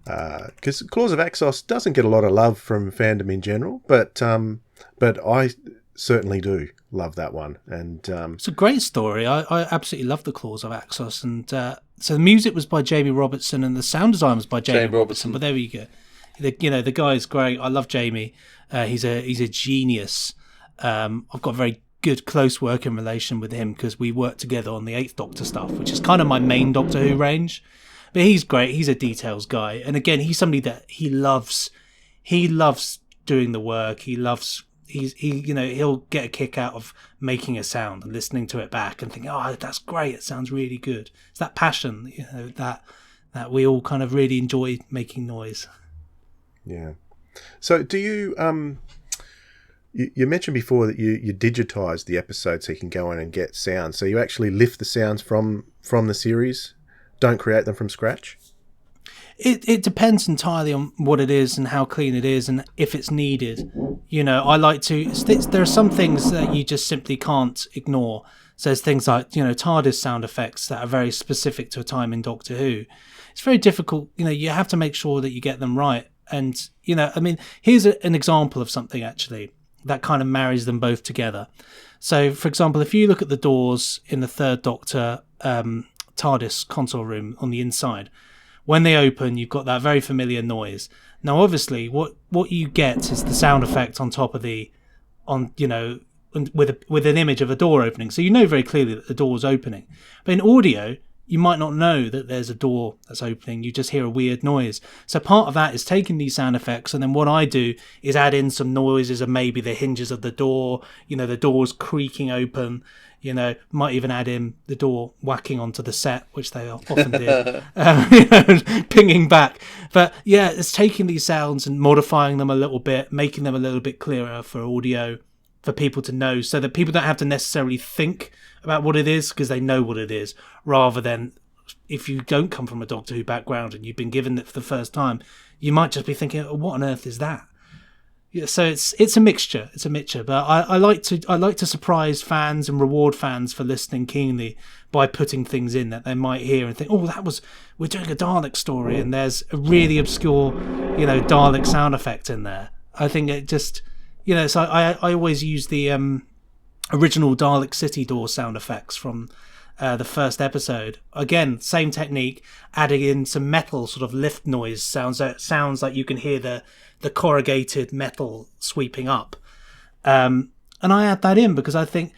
Because Claws of Axos doesn't get a lot of love from fandom in general, but I certainly do love that one. And it's a great story. I absolutely love the Claws of Axos, and so the music was by Jamie Robertson and the sound design was by Jamie Robertson. But there we go. The guy's great. I love Jamie. He's a genius. I've got a very good close working relation with him because we work together on the 8th Doctor stuff, which is kind of my main Doctor Who range. But he's great. He's a details guy, and again, he's somebody that he loves doing the work. He'll get a kick out of making a sound and listening to it back and thinking, oh, that's great. It sounds really good. It's that passion, that we all kind of really enjoy making noise. Yeah. So do you, you mentioned before that you digitize the episode so you can go in and get sounds. So you actually lift the sounds from the series, don't create them from scratch? It depends entirely on what it is and how clean it is and if it's needed. I like to... There are some things that you just simply can't ignore. So there's things like, TARDIS sound effects that are very specific to a time in Doctor Who. It's very difficult. You have to make sure that you get them right. And, here's an example of something, actually, that kind of marries them both together. So, for example, if you look at the doors in the Third Doctor TARDIS console room on the inside, when they open, you've got that very familiar noise. Now, obviously, what you get is the sound effect on top of with an image of a door opening, so you know very clearly that the door's opening. But in audio, you might not know that there's a door that's opening. You just hear a weird noise. So part of that is taking these sound effects, and then what I do is add in some noises of maybe the hinges of the door, the door's creaking open, might even add in the door whacking onto the set, which they often did, pinging back. But yeah, it's taking these sounds and modifying them a little bit, making them a little bit clearer for audio, for people to know, so that people don't have to necessarily think about what it is, because they know what it is, rather than if you don't come from a Doctor Who background and you've been given it for the first time, you might just be thinking, what on earth is that? Yeah, so it's a mixture. It's a mixture, but I like to surprise fans and reward fans for listening keenly by putting things in that they might hear and think, we're doing a Dalek story, and there's a really obscure, Dalek sound effect in there. I think it just, so I always use the original Dalek City door sound effects from the first episode. Again, same technique, adding in some metal sort of lift noise sounds like you can hear the corrugated metal sweeping up. And I add that in because I think,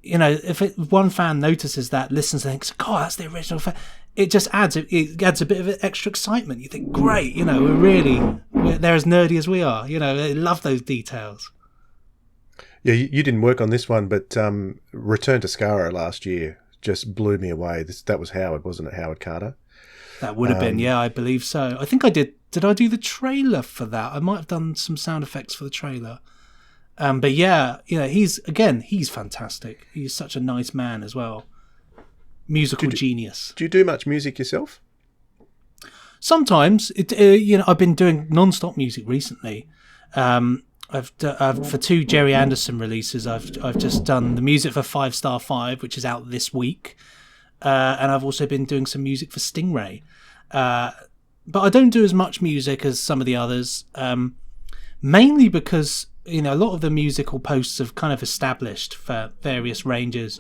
if one fan notices that, listens and thinks, God, that's the original it just adds a bit of extra excitement. You think, great, they're as nerdy as we are. They love those details. Yeah, you didn't work on this one, but Return to Skaro last year just blew me away. That was Howard, wasn't it? Howard Carter. That would have been, yeah, I believe so. I think I did. Did I do the trailer for that? I might have done some sound effects for the trailer. But yeah, he's fantastic. He's such a nice man as well. Musical genius. Do you do much music yourself? Sometimes. I've been doing non-stop music recently. I've for 2 Jerry Anderson releases. I've just done the music for 5 Star 5, which is out this week, and I've also been doing some music for Stingray. But I don't do as much music as some of the others, mainly because a lot of the musical posts have kind of established for various ranges.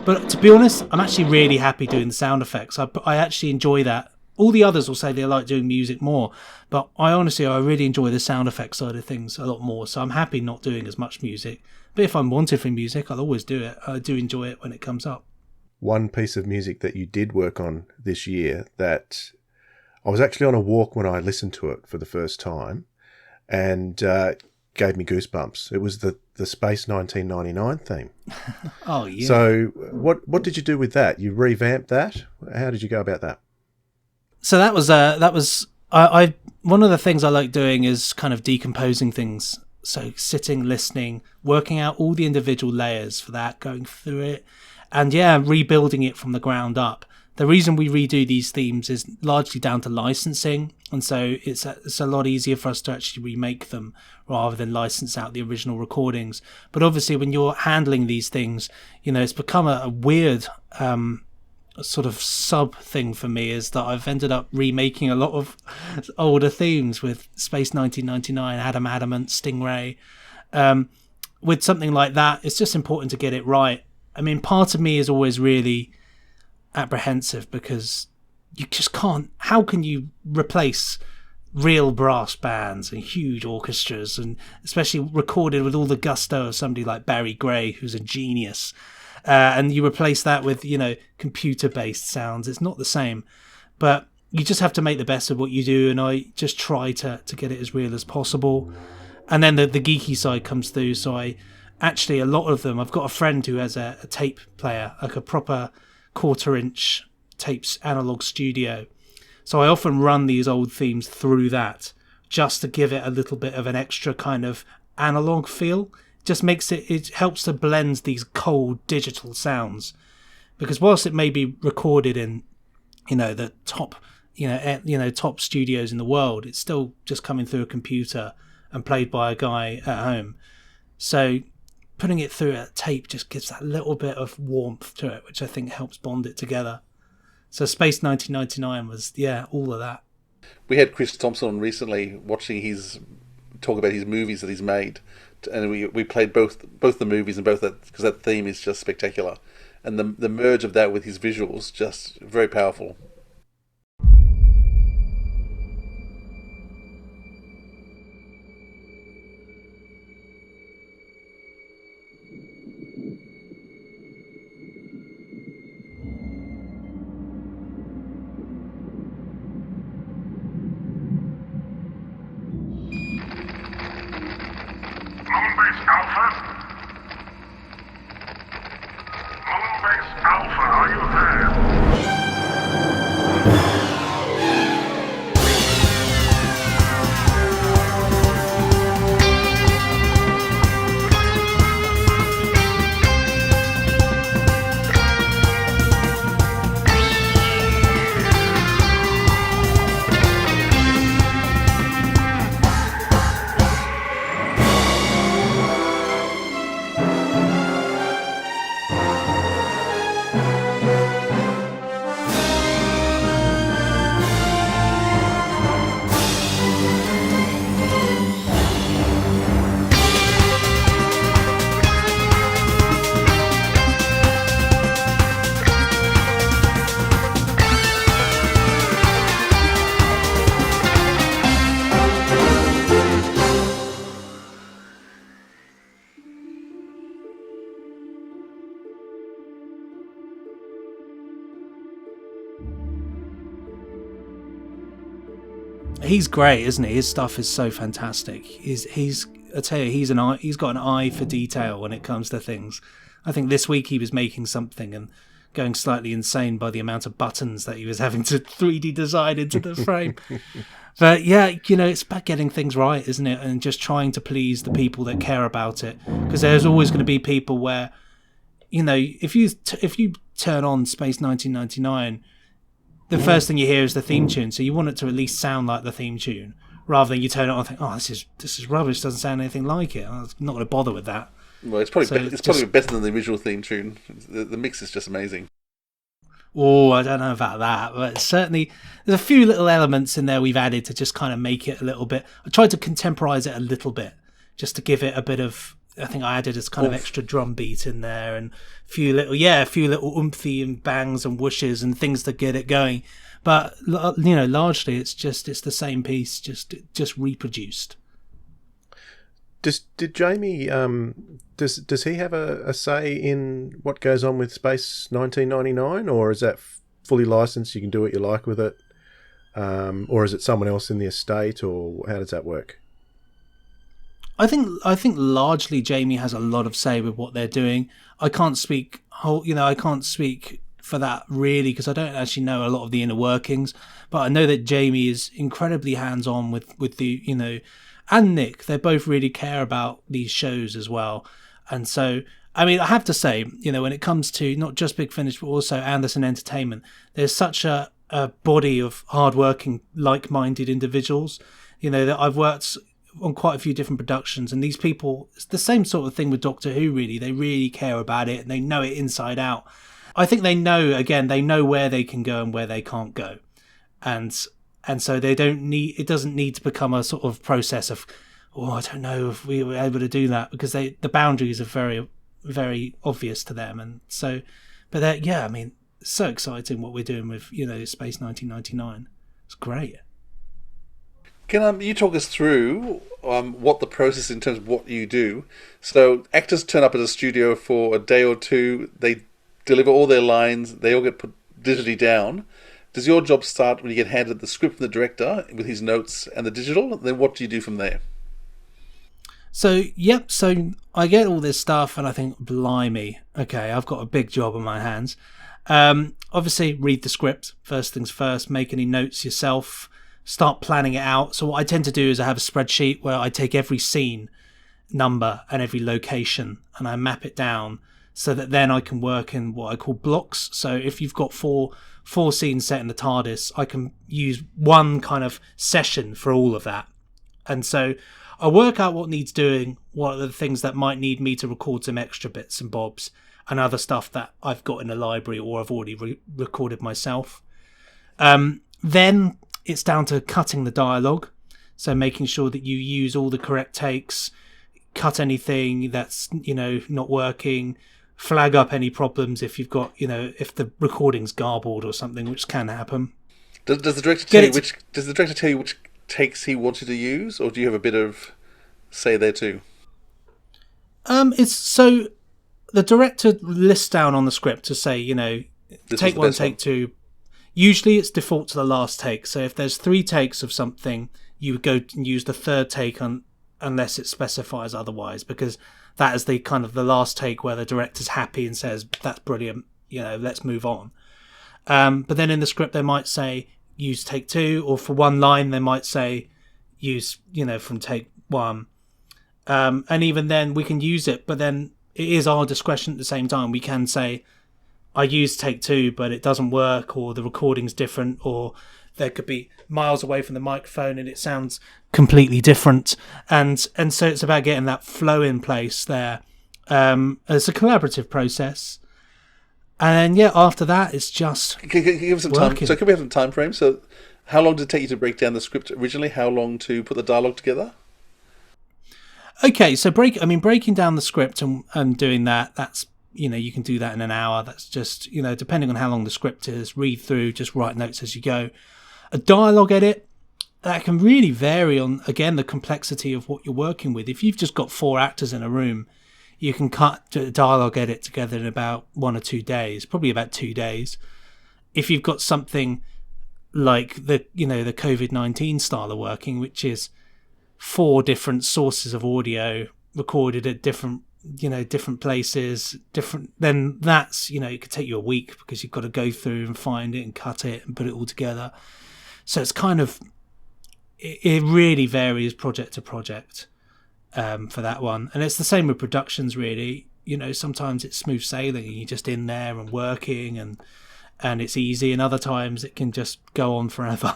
But to be honest, I'm actually really happy doing the sound effects. I actually enjoy that. All the others will say they like doing music more, but I really enjoy the sound effects side of things a lot more, so I'm happy not doing as much music. But if I'm wanted for music, I'll always do it. I do enjoy it when it comes up. One piece of music that you did work on this year that I was actually on a walk when I listened to it for the first time, and gave me goosebumps. It was the Space 1999 theme. Oh, yeah. So what did you do with that? You revamped that? How did you go about that? So that was one of the things I like doing is kind of decomposing things. So sitting, listening, working out all the individual layers for that, going through it, and rebuilding it from the ground up. The reason we redo these themes is largely down to licensing, and so it's a lot easier for us to actually remake them rather than license out the original recordings. But obviously, when you're handling these things, it's become a weird sort of sub thing for me, is that I've ended up remaking a lot of older themes with Space 1999, Adam Adamant, Stingray. With something like that, it's just important to get it right. I mean, part of me is always really apprehensive because you just can't. How can you replace real brass bands and huge orchestras, and especially recorded with all the gusto of somebody like Barry Gray, who's a genius? And you replace that with, computer-based sounds. It's not the same. But you just have to make the best of what you do, and I just try to get it as real as possible. And then the geeky side comes through, so a lot of them, I've got a friend who has a tape player, like a proper 1/4-inch tapes analog studio. So I often run these old themes through that, just to give it a little bit of an extra kind of analog feel. Just makes it helps to blend these cold digital sounds, because whilst it may be recorded in the top top studios in the world, it's still just coming through a computer and played by a guy at home. So putting it through a tape just gives that little bit of warmth to it, which I think helps bond it together. So Space 1999 was all of that. We had Chris Thompson on recently, watching talk about his movies that he's made, and we played both the movies and both that, because that theme is just spectacular, and the merge of that with his visuals, just very powerful. he's great, isn't he? His stuff is so fantastic. I tell you, he's got an eye for detail when it comes to things. I think this week he was making something and going slightly insane by the amount of buttons that he was having to 3D design into the frame. But yeah, it's about getting things right, isn't it? And just trying to please the people that care about it. Because there's always going to be people where, if you turn on Space 1999, the first thing you hear is the theme tune. So you want it to at least sound like the theme tune, rather than you turn it on and think, oh, this is rubbish, doesn't sound anything like it. I'm not going to bother with that. Well, it's probably better than the original theme tune. The mix is just amazing. Oh, I don't know about that, but certainly there's a few little elements in there we've added to just kind of make it a little bit. I tried to contemporize it a little bit, just to give it a bit of. I think I added this kind of extra drum beat in there and a few little oomphy and bangs and whooshes and things to get it going. But largely it's the same piece, just reproduced. Did Jamie does he have a say in what goes on with Space 1999, or is that fully licensed? You can do what you like with it, or is it someone else in the estate, or how does that work? I think largely Jamie has a lot of say with what they're doing. I can't speak for that really, because I don't actually know a lot of the inner workings. But I know that Jamie is incredibly hands-on with the and Nick. They both really care about these shows as well. And so, I mean, I have to say, when it comes to not just Big Finish, but also Anderson Entertainment, there's such a body of hard-working, like-minded individuals, that I've worked on quite a few different productions, and these people, it's the same sort of thing with Doctor Who, really. They really care about it, and they know it inside out. I think they know where they can go and where they can't go. And so it doesn't need to become a sort of process of, I don't know if we were able to do that, because the boundaries are very, very obvious to them. And so, but it's so exciting what we're doing with, Space 1999. It's great. Can you talk us through what the process in terms of what you do? So actors turn up at a studio for a day or two, they deliver all their lines, they all get put digitally down. Does your job start when you get handed the script from the director with his notes and the digital? Then what do you do from there? So I get all this stuff and I think, blimey, okay, I've got a big job on my hands. Obviously, read the script, first things first, make any notes yourself, start planning it out. So what I tend to do is I have a spreadsheet where I take every scene number and every location and I map it down so that then I can work in what I call blocks. So if you've got four scenes set in the TARDIS, I can use one kind of session for all of that. And so I work out what needs doing, what are the things that might need me to record some extra bits and bobs, and other stuff that I've got in the library or I've already recorded myself. Then it's down to cutting the dialogue. So making sure that you use all the correct takes, cut anything that's, not working, flag up any problems if you've got, if the recording's garbled or something, which can happen. Does the director tell you which takes he wants you to use, or do you have a bit of say there too? It's so the director lists down on the script to say, take one, take two. Usually it's default to the last take. So if there's 3 takes of something, you would go and use the third take unless it specifies otherwise, because that is the kind of the last take where the director's happy and says, that's brilliant, let's move on. But then in the script they might say use take 2, or for one line they might say use, from take 1. And even then we can use it, but then it is our discretion at the same time. We can say, I use take 2, but it doesn't work, or the recording's different, or there could be miles away from the microphone and it sounds completely different. And so it's about getting that flow in place there. It's a collaborative process. And then, after that, it's just Can you give us some time? So can we have some time frame? So how long did it take you to break down the script originally? How long to put the dialogue together? Okay, so breaking down the script and doing that's, you can do that in an hour. That's just, depending on how long the script is, read through, just write notes as you go. A dialogue edit, that can really vary on, again, the complexity of what you're working with. If you've just got 4 actors in a room, you can cut the dialogue edit together in about 1 or 2 days, probably about 2 days. If you've got something like the COVID-19 style of working, which is 4 different sources of audio recorded at different places, then that's, it could take you a week because you've got to go through and find it and cut it and put it all together. So it's kind of, it really varies project to project for that one. And it's the same with productions, really. Sometimes it's smooth sailing and you're just in there and working and it's easy, and other times it can just go on forever.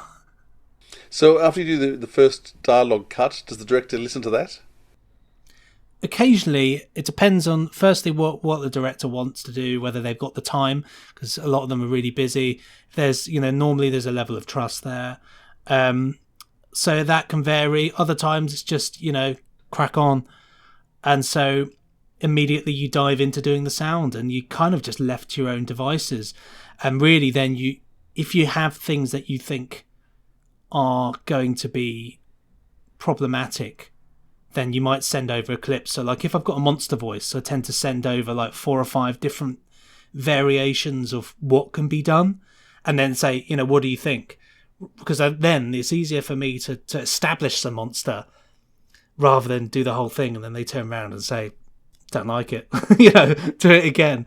So after you do the first dialogue cut, does the director listen to that? Occasionally, it depends on, firstly, what the director wants to do, whether they've got the time, because a lot of them are really busy. There's, normally there's a level of trust there. So that can vary. Other times it's just, crack on. And so immediately you dive into doing the sound and you kind of just left to your own devices. And really then if you have things that you think are going to be problematic, then you might send over a clip. So like if I've got a monster voice, I tend to send over like 4 or 5 different variations of what can be done and then say, what do you think? Because then it's easier for me to establish the monster rather than do the whole thing and then they turn around and say, don't like it, do it again.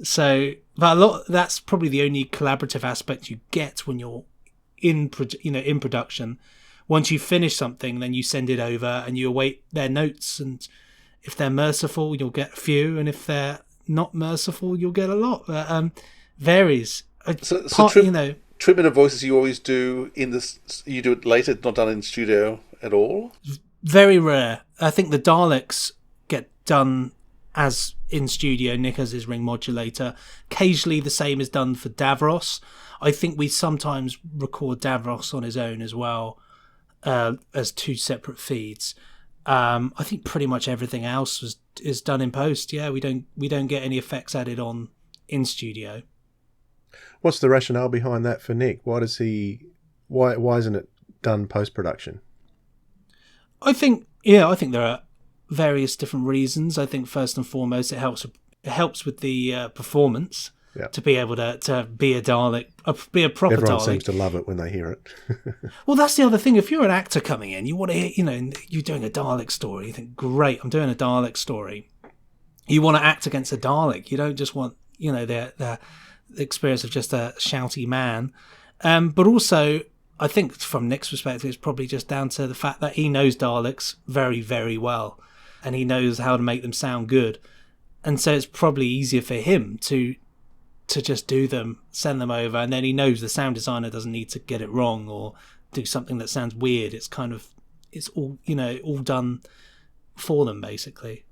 So, but that's probably the only collaborative aspect you get when you're in production. Once you finish something, then you send it over and you await their notes. And if they're merciful, you'll get a few. And if they're not merciful, you'll get a lot. Varies. Treatment of voices you always do you do it later, not done in studio at all? Very rare. I think the Daleks get done as in studio. Nick has his ring modulator. Occasionally the same is done for Davros. I think we sometimes record Davros on his own as well. As 2 separate feeds. I think pretty much everything else is done in post. Yeah, we don't get any effects added on in studio. What's the rationale behind that for Nick? Why isn't it done post production? I think there are various different reasons. I think first and foremost it helps with the performance. Yeah. To be able to be a Dalek, be a proper Everyone Dalek. seems to love it when they hear it. Well, that's the other thing. If you're an actor coming in, you want to hear, you're doing a Dalek story. You think, great, I'm doing a Dalek story. You want to act against a Dalek. You don't just want, the experience of just a shouty man. But also, I think from Nick's perspective, it's probably just down to the fact that he knows Daleks very, very well. And he knows how to make them sound good. And so it's probably easier for him to just do them, send them over, and then he knows the sound designer doesn't need to get it wrong or do something that sounds weird. It's all all done for them, basically.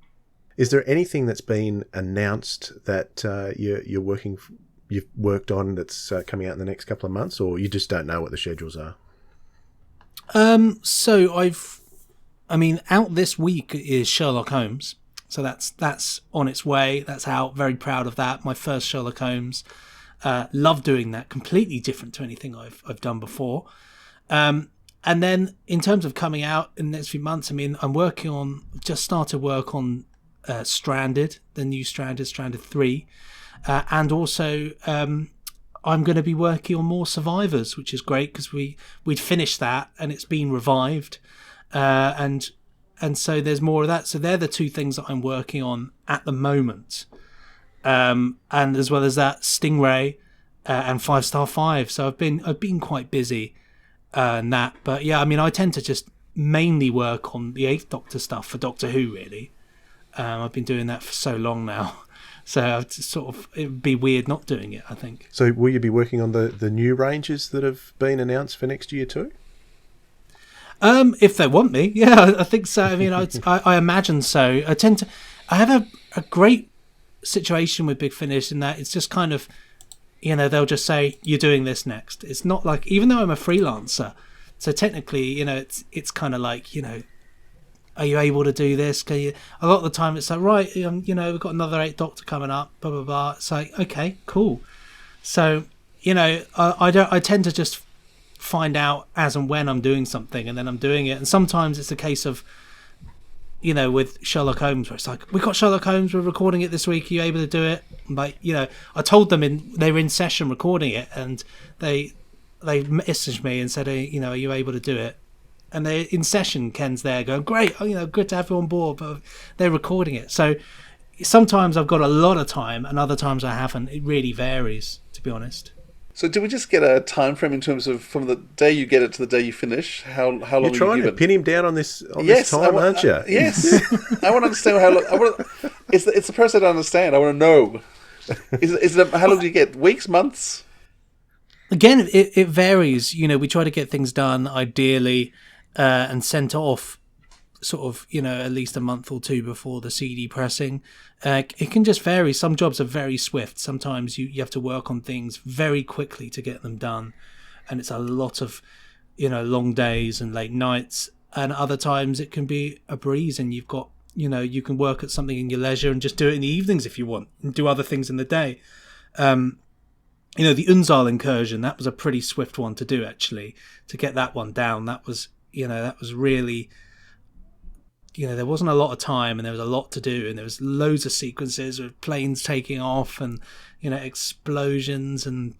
Is there anything that's been announced that you've worked on that's coming out in the next couple of months, or you just don't know what the schedules are? So out this week is Sherlock Holmes. So that's on its way. That's out. Very proud of that. My first Sherlock Holmes. Love doing that. Completely different to anything I've done before. And then in terms of coming out in the next few months, just started work on Stranded, the new Stranded 3. And also I'm going to be working on more Survivors, which is great because we'd finished that and it's been revived. And so there's more of that. So they're the 2 things that I'm working on at the moment. And as well as that, Stingray and 5 Star 5. So I've been quite busy in that. But yeah, I tend to just mainly work on the 8th Doctor stuff for Doctor Who, really. I've been doing that for so long now. So it would be weird not doing it, I think. So will you be working on the new ranges that have been announced for next year too? If they want me, yeah, I think so. I imagine so. I have a great situation with Big Finish in that it's just kind of, they'll just say, you're doing this next. It's not like, even though I'm a freelancer, so technically, it's kind of like, are you able to do this? Can you? A lot of the time it's like, right, we've got another 8th Doctor coming up, blah, blah, blah. It's like, okay, cool. So, I tend to just find out as and when I'm doing something and then I'm doing it. And sometimes it's a case of, with Sherlock Holmes where it's like, we got Sherlock Holmes, we're recording it this week, are you able to do it? I'm like, I told them they were in session recording it and they messaged me and said, you know, are you able to do it? And they in session, Ken's there going, great, you know, good to have you on board, but they're recording it. So sometimes I've got a lot of time and other times I haven't. It really varies, to be honest. So do we just get a time frame in terms of from the day you get it to the day you finish? How long You're trying to pin him down on this time, aren't you? Yes. I want to understand how long. It's the process I don't understand. I want to know. How long do you get? Weeks, months? Again, it varies. You know, we try to get things done ideally and sent off sort of, you know, at least a month or two before the CD pressing. It can just vary. Some jobs are very swift. Sometimes you have to work on things very quickly to get them done. And it's a lot of, you know, long days and late nights. And other times it can be a breeze and you've got, you know, you can work at something in your leisure and just do it in the evenings if you want and do other things in the day. You know, the Unzal incursion, that was a pretty swift one to do, actually, to get that one down. That was, you know, that was really, you know, there wasn't a lot of time and there was a lot to do and there was loads of sequences of planes taking off and, you know, explosions and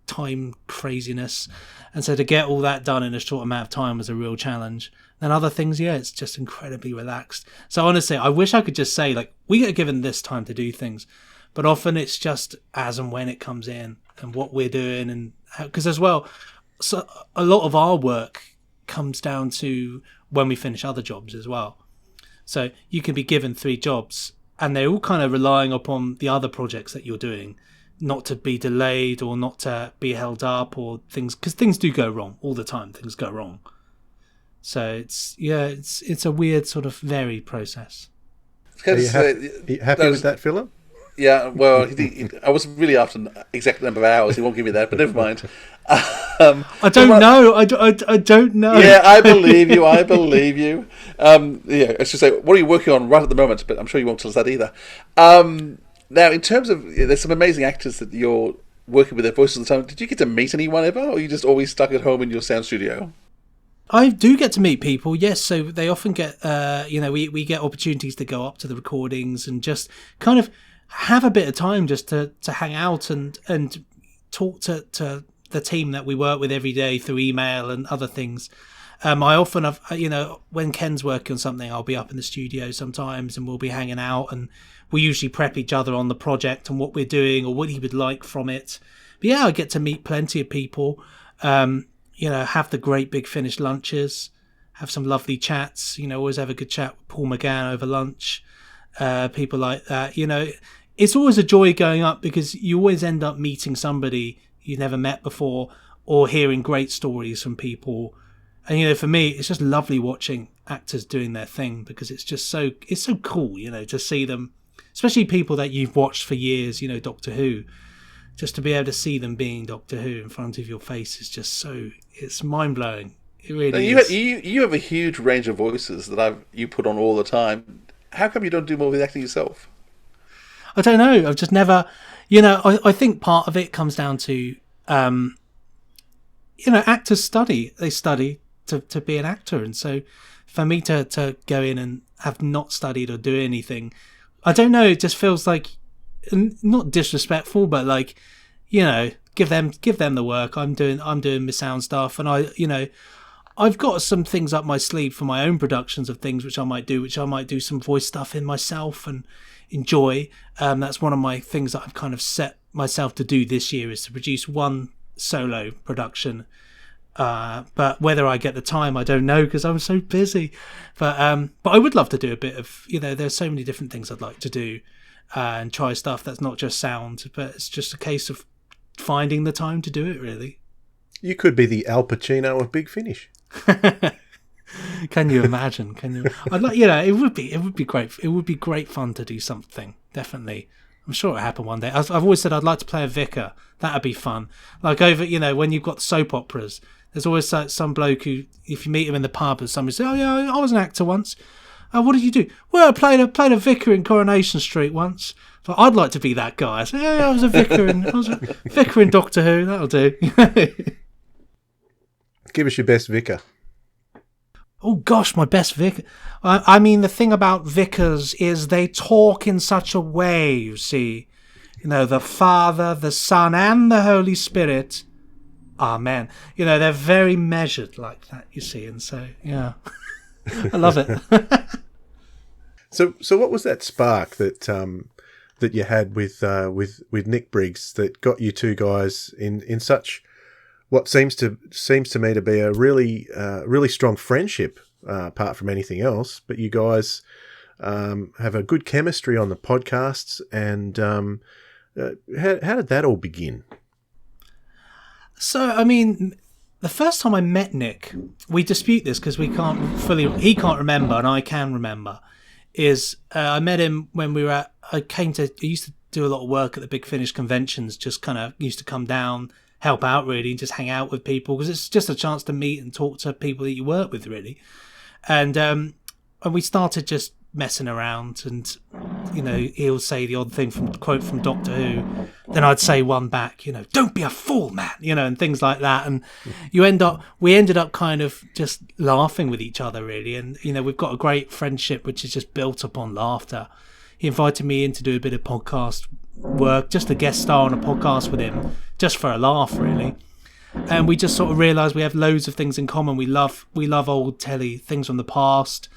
time craziness. And so to get all that done in a short amount of time was a real challenge. And other things, yeah, it's just incredibly relaxed. So honestly, I wish I could just say, like, we get given this time to do things, but often it's just as and when it comes in and what we're doing. And because as well, so a lot of our work comes down to when we finish other jobs as well. So you can be given 3 jobs and they're all kind of relying upon the other projects that you're doing not to be delayed or not to be held up or things, because things do go wrong all the time. Things go wrong. So it's a weird sort of varied process. Are you happy with that, Philip? Yeah, well, I wasn't really after an exact number of hours. He won't give me that, but never mind. I don't know. I don't know. Yeah, I believe you. Yeah, I should say, what are you working on right at the moment? But I'm sure you won't tell us that either. Now, in terms of, there's some amazing actors that you're working with their voices all the time. Did you get to meet anyone ever, or are you just always stuck at home in your sound studio? I do get to meet people, yes. So they often get, we get opportunities to go up to the recordings and just kind of have a bit of time just to hang out and talk to the team that we work with every day through email and other things. I often have, when Ken's working on something, I'll be up in the studio sometimes and we'll be hanging out and we usually prep each other on the project and what we're doing or what he would like from it. But yeah, I get to meet plenty of people, have the great Big Finish lunches, have some lovely chats, always have a good chat with Paul McGann over lunch, people like that. It's always a joy going up because you always end up meeting somebody you've never met before or hearing great stories from people. And, for me, it's just lovely watching actors doing their thing because it's so cool, to see them, especially people that you've watched for years, Doctor Who, just to be able to see them being Doctor Who in front of your face is just it's mind-blowing. It really is. You have a huge range of voices that you put on all the time. How come you don't do more with acting yourself? I don't know. I've just never, I think part of it comes down to, actors study. They study to be an actor. And so for me to go in and have not studied or do anything, I don't know. It just feels like not disrespectful, but like, give them the work. I'm doing my sound stuff. And I've got some things up my sleeve for my own productions of things which I might do some voice stuff in myself and enjoy. That's one of my things that I've kind of set myself to do this year is to produce one solo production. But whether I get the time, I don't know because I'm so busy. But I would love to do a bit of, there's so many different things I'd like to do and try stuff that's not just sound, but it's just a case of finding the time to do it, really. You could be the Al Pacino of Big Finish. Can you imagine? I'd like, it would be great. It would be great fun to do something. Definitely, I'm sure it'll happen one day. I've always said I'd like to play a vicar. That'd be fun. Like over, when you've got soap operas, there's always some bloke who, if you meet him in the pub, and somebody says, "Oh yeah, I was an actor once." What did you do? Well, I played a vicar in Coronation Street once. So I'd like to be that guy. I said, "Yeah, I was a vicar in Doctor Who." That'll do. Give us your best vicar. Oh gosh, my best vicar. I mean, the thing about vicars is they talk in such a way, you see. The Father, the Son, and the Holy Spirit ah, man, they're very measured like that, you see, and so yeah, I love it. So what was that spark that that you had with Nick Briggs that got you two guys in such what seems to me to be a really strong friendship, apart from anything else? But you guys have a good chemistry on the podcasts, and how did that all begin? So, I mean, the first time I met Nick, we dispute this because he can't remember and I can remember, is I met him when I used to do a lot of work at the Big Finish conventions, just kind of used to come down, help out really, and just hang out with people because it's just a chance to meet and talk to people that you work with really. And we started just messing around, and he'll say the odd thing quote from Doctor Who, then I'd say one back, don't be a fool, man, and things like that, and we ended up kind of just laughing with each other really, and we've got a great friendship which is just built upon laughter. He invited me in to do a bit of podcast work, just a guest star on a podcast with him, just for a laugh really. And we just sort of realised we have loads of things in common. We love old telly, things from the past.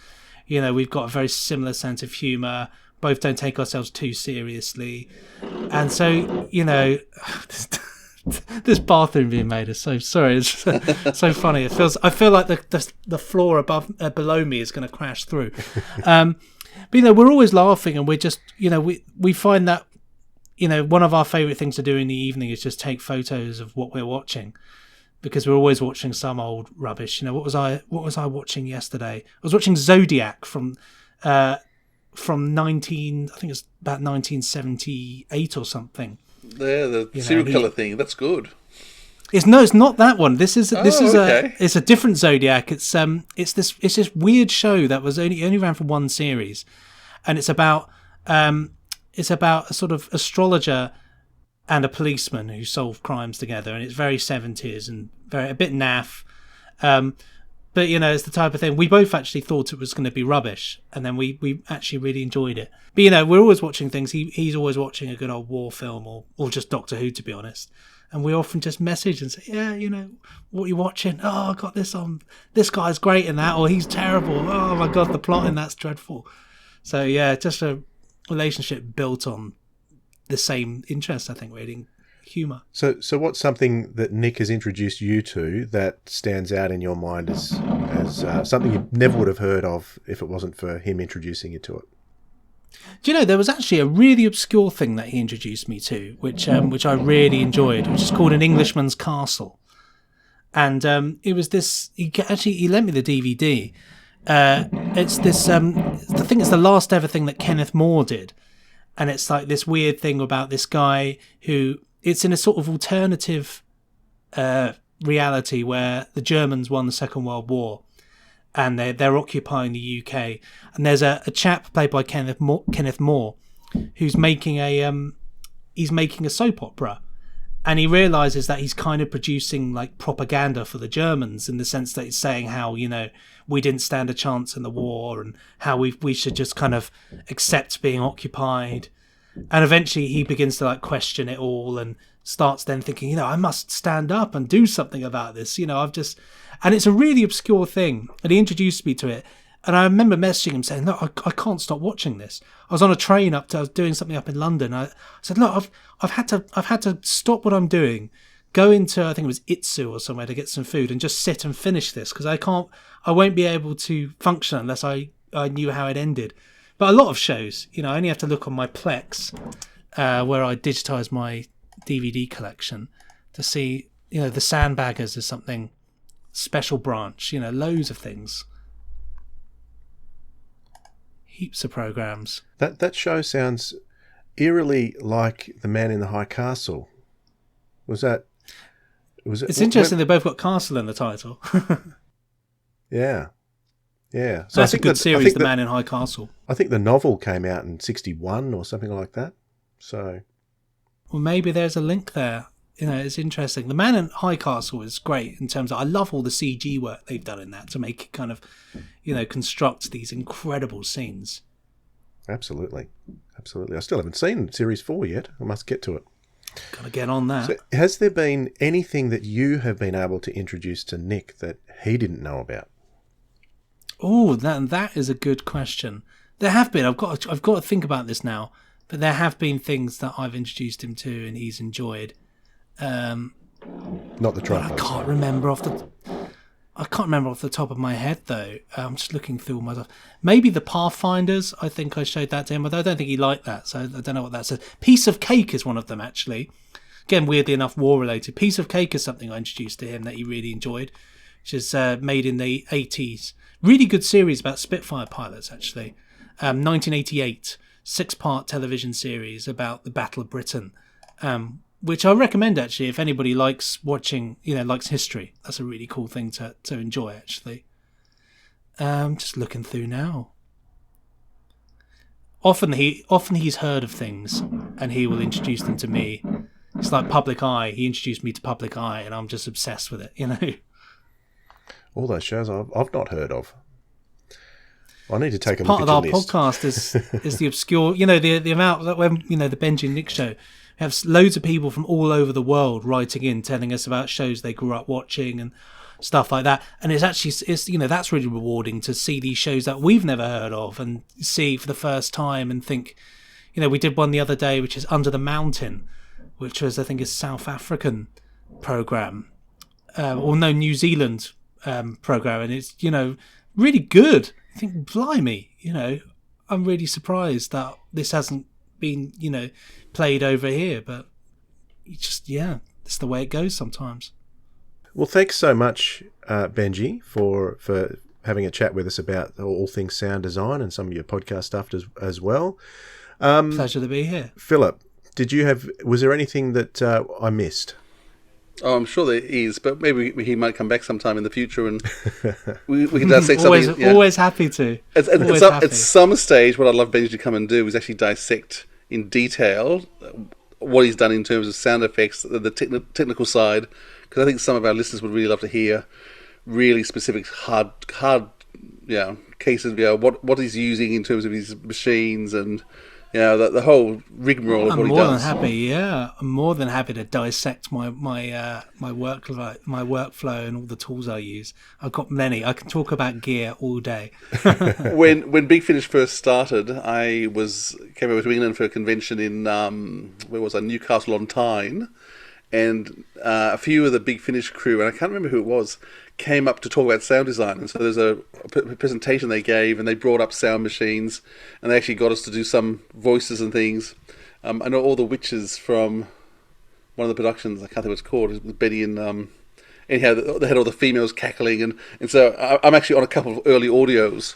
We've got a very similar sense of humour. Both don't take ourselves too seriously. And so, this bathroom being made is so sorry. It's so funny. I feel like the floor below me is going to crash through. But we're always laughing, and we're just, we find that, one of our favourite things to do in the evening is just take photos of what we're watching, because we're always watching some old rubbish. What was I watching yesterday? I was watching Zodiac from 1978 or something. Yeah, the serial killer thing. That's good. It's not that one. This is okay. It's a different Zodiac. It's this weird show that was only ran for one series, and it's about a sort of astrologer and a policeman who solve crimes together, and it's very 70s and a bit naff. But it's the type of thing we both actually thought it was going to be rubbish, and then we actually really enjoyed it. But we're always watching things. He's always watching a good old war film or just Doctor Who, to be honest. And we often just message and say, yeah, what are you watching? Oh, I got this on. This guy's great in that, or he's terrible. Oh my God, the plot in that's dreadful. So yeah, just a relationship built on the same interest, I think, really, humour. So what's something that Nick has introduced you to that stands out in your mind as something you never would have heard of if it wasn't for him introducing you to it? Do you know, there was actually a really obscure thing that he introduced me to, which I really enjoyed, which is called An Englishman's Castle. And it was this, he lent me the DVD. It's this, I think it's the last ever thing that Kenneth More did. And it's like this weird thing about this guy who, it's in a sort of alternative reality where the Germans won the Second World War and they're occupying the UK. And there's a chap played by Kenneth More who's making a soap opera. And he realises that he's kind of producing like propaganda for the Germans, in the sense that it's saying how, we didn't stand a chance in the war and how we should just kind of accept being occupied. And eventually he begins to like question it all and starts then thinking, I must stand up and do something about this. And it's a really obscure thing. And he introduced me to it. And I remember messaging him saying, look, I can't stop watching this. I was on a train I was doing something up in London. I said, look, I've had to stop what I'm doing, go into, I think it was Itsu or somewhere, to get some food and just sit and finish this, because I won't be able to function unless I knew how it ended. But a lot of shows, I only have to look on my Plex, where I digitise my DVD collection, to see, the Sandbaggers is something special branch, loads of things. Heaps of programs. That show sounds eerily like The Man in the High Castle. Was it? It's interesting they both got castle in the title. Yeah. So that's a good series, The Man in High Castle. I think the novel came out in 1961 or something like that. So, well, maybe there's a link there. It's interesting. The Man in High Castle is great in terms of, I love all the CG work they've done in that to make it kind of, construct these incredible scenes. Absolutely. I still haven't seen Series 4 yet. I must get to it. Gotta get on that. So has there been anything that you have been able to introduce to Nick that he didn't know about? Oh, that is a good question. There have been. I've got to think about this now. But there have been things that I've introduced him to and he's enjoyed. Not the tripod. I can't remember off the top of my head though. I'm just looking through my stuff. Maybe the Pathfinders. I think I showed that to him, although I don't think he liked that. So I don't know what that says. Piece of Cake is one of them actually. Again, weirdly enough, war related. Piece of Cake is something I introduced to him that he really enjoyed, which is made in the 80s. Really good series about Spitfire pilots actually. 1988. 6-part television series about the Battle of Britain, which I recommend actually if anybody likes watching, likes history. That's a really cool thing to enjoy actually. Just looking through now. Often he's heard of things and he will introduce them to me. It's like Public Eye. He introduced me to Public Eye and I'm just obsessed with it, All those shows I've not heard of. I need to take a part look at of your our list. podcast is the obscure, the amount that when the Benji and Nick show, we have loads of people from all over the world writing in, telling us about shows they grew up watching and stuff like that. And it's that's really rewarding to see these shows that we've never heard of and see for the first time and think, we did one the other day which is Under the Mountain, which was I think a South African program, New Zealand program, and it's really good. I think, blimey, I'm really surprised that this hasn't been, played over here. But it's the way it goes sometimes. Well, thanks so much, Benji, for having a chat with us about all things sound design and some of your podcast stuff as well. Pleasure to be here. Philip, was there anything that I missed? Oh, I'm sure there is, but maybe he might come back sometime in the future and we can dissect something. Yeah. Always happy to. At some stage, what I'd love Benji to come and do is actually dissect in detail what he's done in terms of sound effects, the technical side, because I think some of our listeners would really love to hear really specific hard cases, what he's using in terms of his machines and the whole rigmarole of what he does. I'm more than happy to dissect my workflow and all the tools I use. I've got many. I can talk about gear all day. When Big Finish first started, I came over to England for a convention in Newcastle on Tyne, and a few of the Big Finish crew, and I can't remember who it was, came up to talk about sound design. And so there's a presentation they gave, and they brought up sound machines, and they actually got us to do some voices and things. I know all the witches from one of the productions, I can't think what it's called, it was Betty and anyhow, they had all the females cackling, and so I'm actually on a couple of early audios,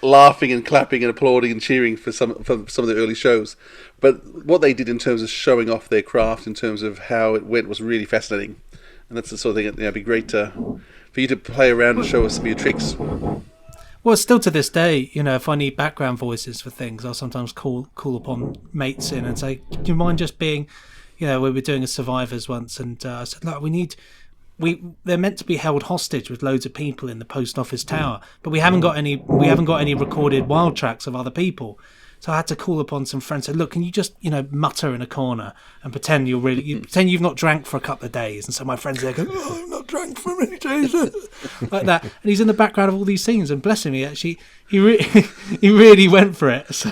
laughing and clapping and applauding and cheering for some of the early shows. But what they did in terms of showing off their craft, in terms of how it went, was really fascinating. And that's the sort of thing that'd be great for you to play around and show us some of your tricks. Well, still to this day, if I need background voices for things, I'll sometimes call upon mates in and say, do you mind just being, we were doing a Survivors once, and I said, look, they're meant to be held hostage with loads of people in the post office tower, but we haven't got any recorded wild tracks of other people. So I had to call upon some friends. Said, "Look, can you just mutter in a corner and pretend pretend you've not drank for a couple of days?" And so my friends there go, "Oh, I've not drank for many days," like that. And he's in the background of all these scenes. And bless him, he really went for it.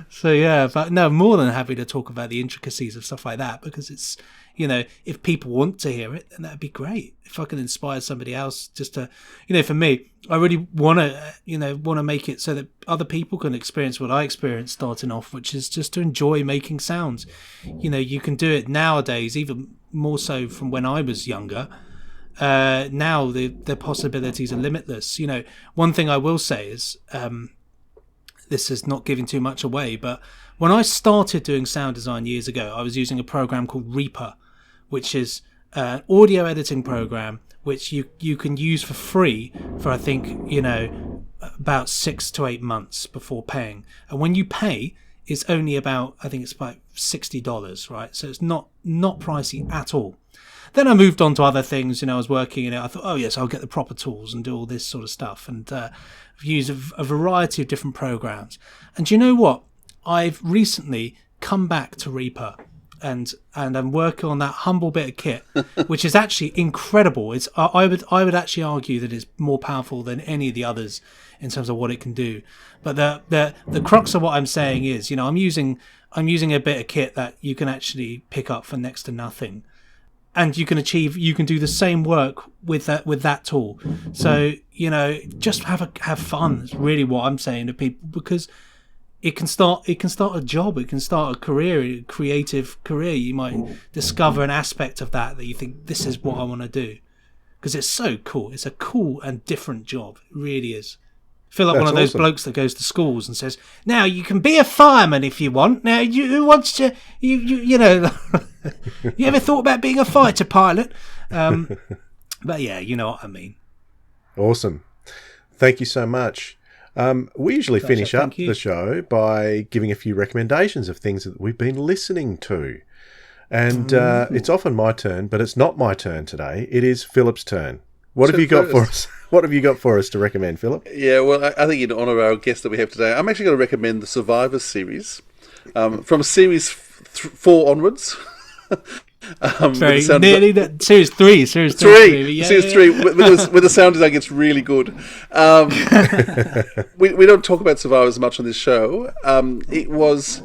So yeah, but no, more than happy to talk about the intricacies of stuff like that, because it's if people want to hear it, then that'd be great. If I can inspire somebody else, just to for me, I really want to make it so that other people can experience what I experienced starting off, which is just to enjoy making sounds. You can do it nowadays, even more so from when I was younger. Now the possibilities are limitless. One thing I will say is, this is not giving too much away, but when I started doing sound design years ago, I was using a program called Reaper, which is an audio editing program which you can use for free for, I think, about 6 to 8 months before paying. And when you pay, it's only about, I think it's about $60, right? So it's not pricey at all. Then I moved on to other things. I was working in it. I thought, oh yes, I'll get the proper tools and do all this sort of stuff. And I've used a variety of different programs. And do you know what? I've recently come back to Reaper and I'm working on that humble bit of kit, which is actually incredible. It's I would actually argue that it's more powerful than any of the others in terms of what it can do. But the crux of what I'm saying is, you know, I'm using a bit of kit that you can actually pick up for next to nothing, and you can do the same work with that tool. So, you know, just have fun. It's really what I'm saying to people, because it can start a job, it can start a career, a creative career. You might discover an aspect of that you think, this is what I want to do, because it's so cool. It's a cool and different job. It really is. I feel like one of those blokes that goes to schools and says, now you can be a fireman if you want. Now who wants to, you know, you ever thought about being a fighter pilot? But yeah, you know what I mean. Awesome. Thank you so much. We usually finish up the show by giving a few recommendations of things that we've been listening to. And it's often my turn, but it's not my turn today. It is Philip's turn. What have you got for us? What have you got for us to recommend, Philip? Yeah, well, I think in honour of our guest that we have today, I'm actually going to recommend the Survivors series. From series 4 onwards. Sorry, nearly that. Series 3. Series 3. Where the sound design gets really good. We don't talk about Survivors much on this show. It was...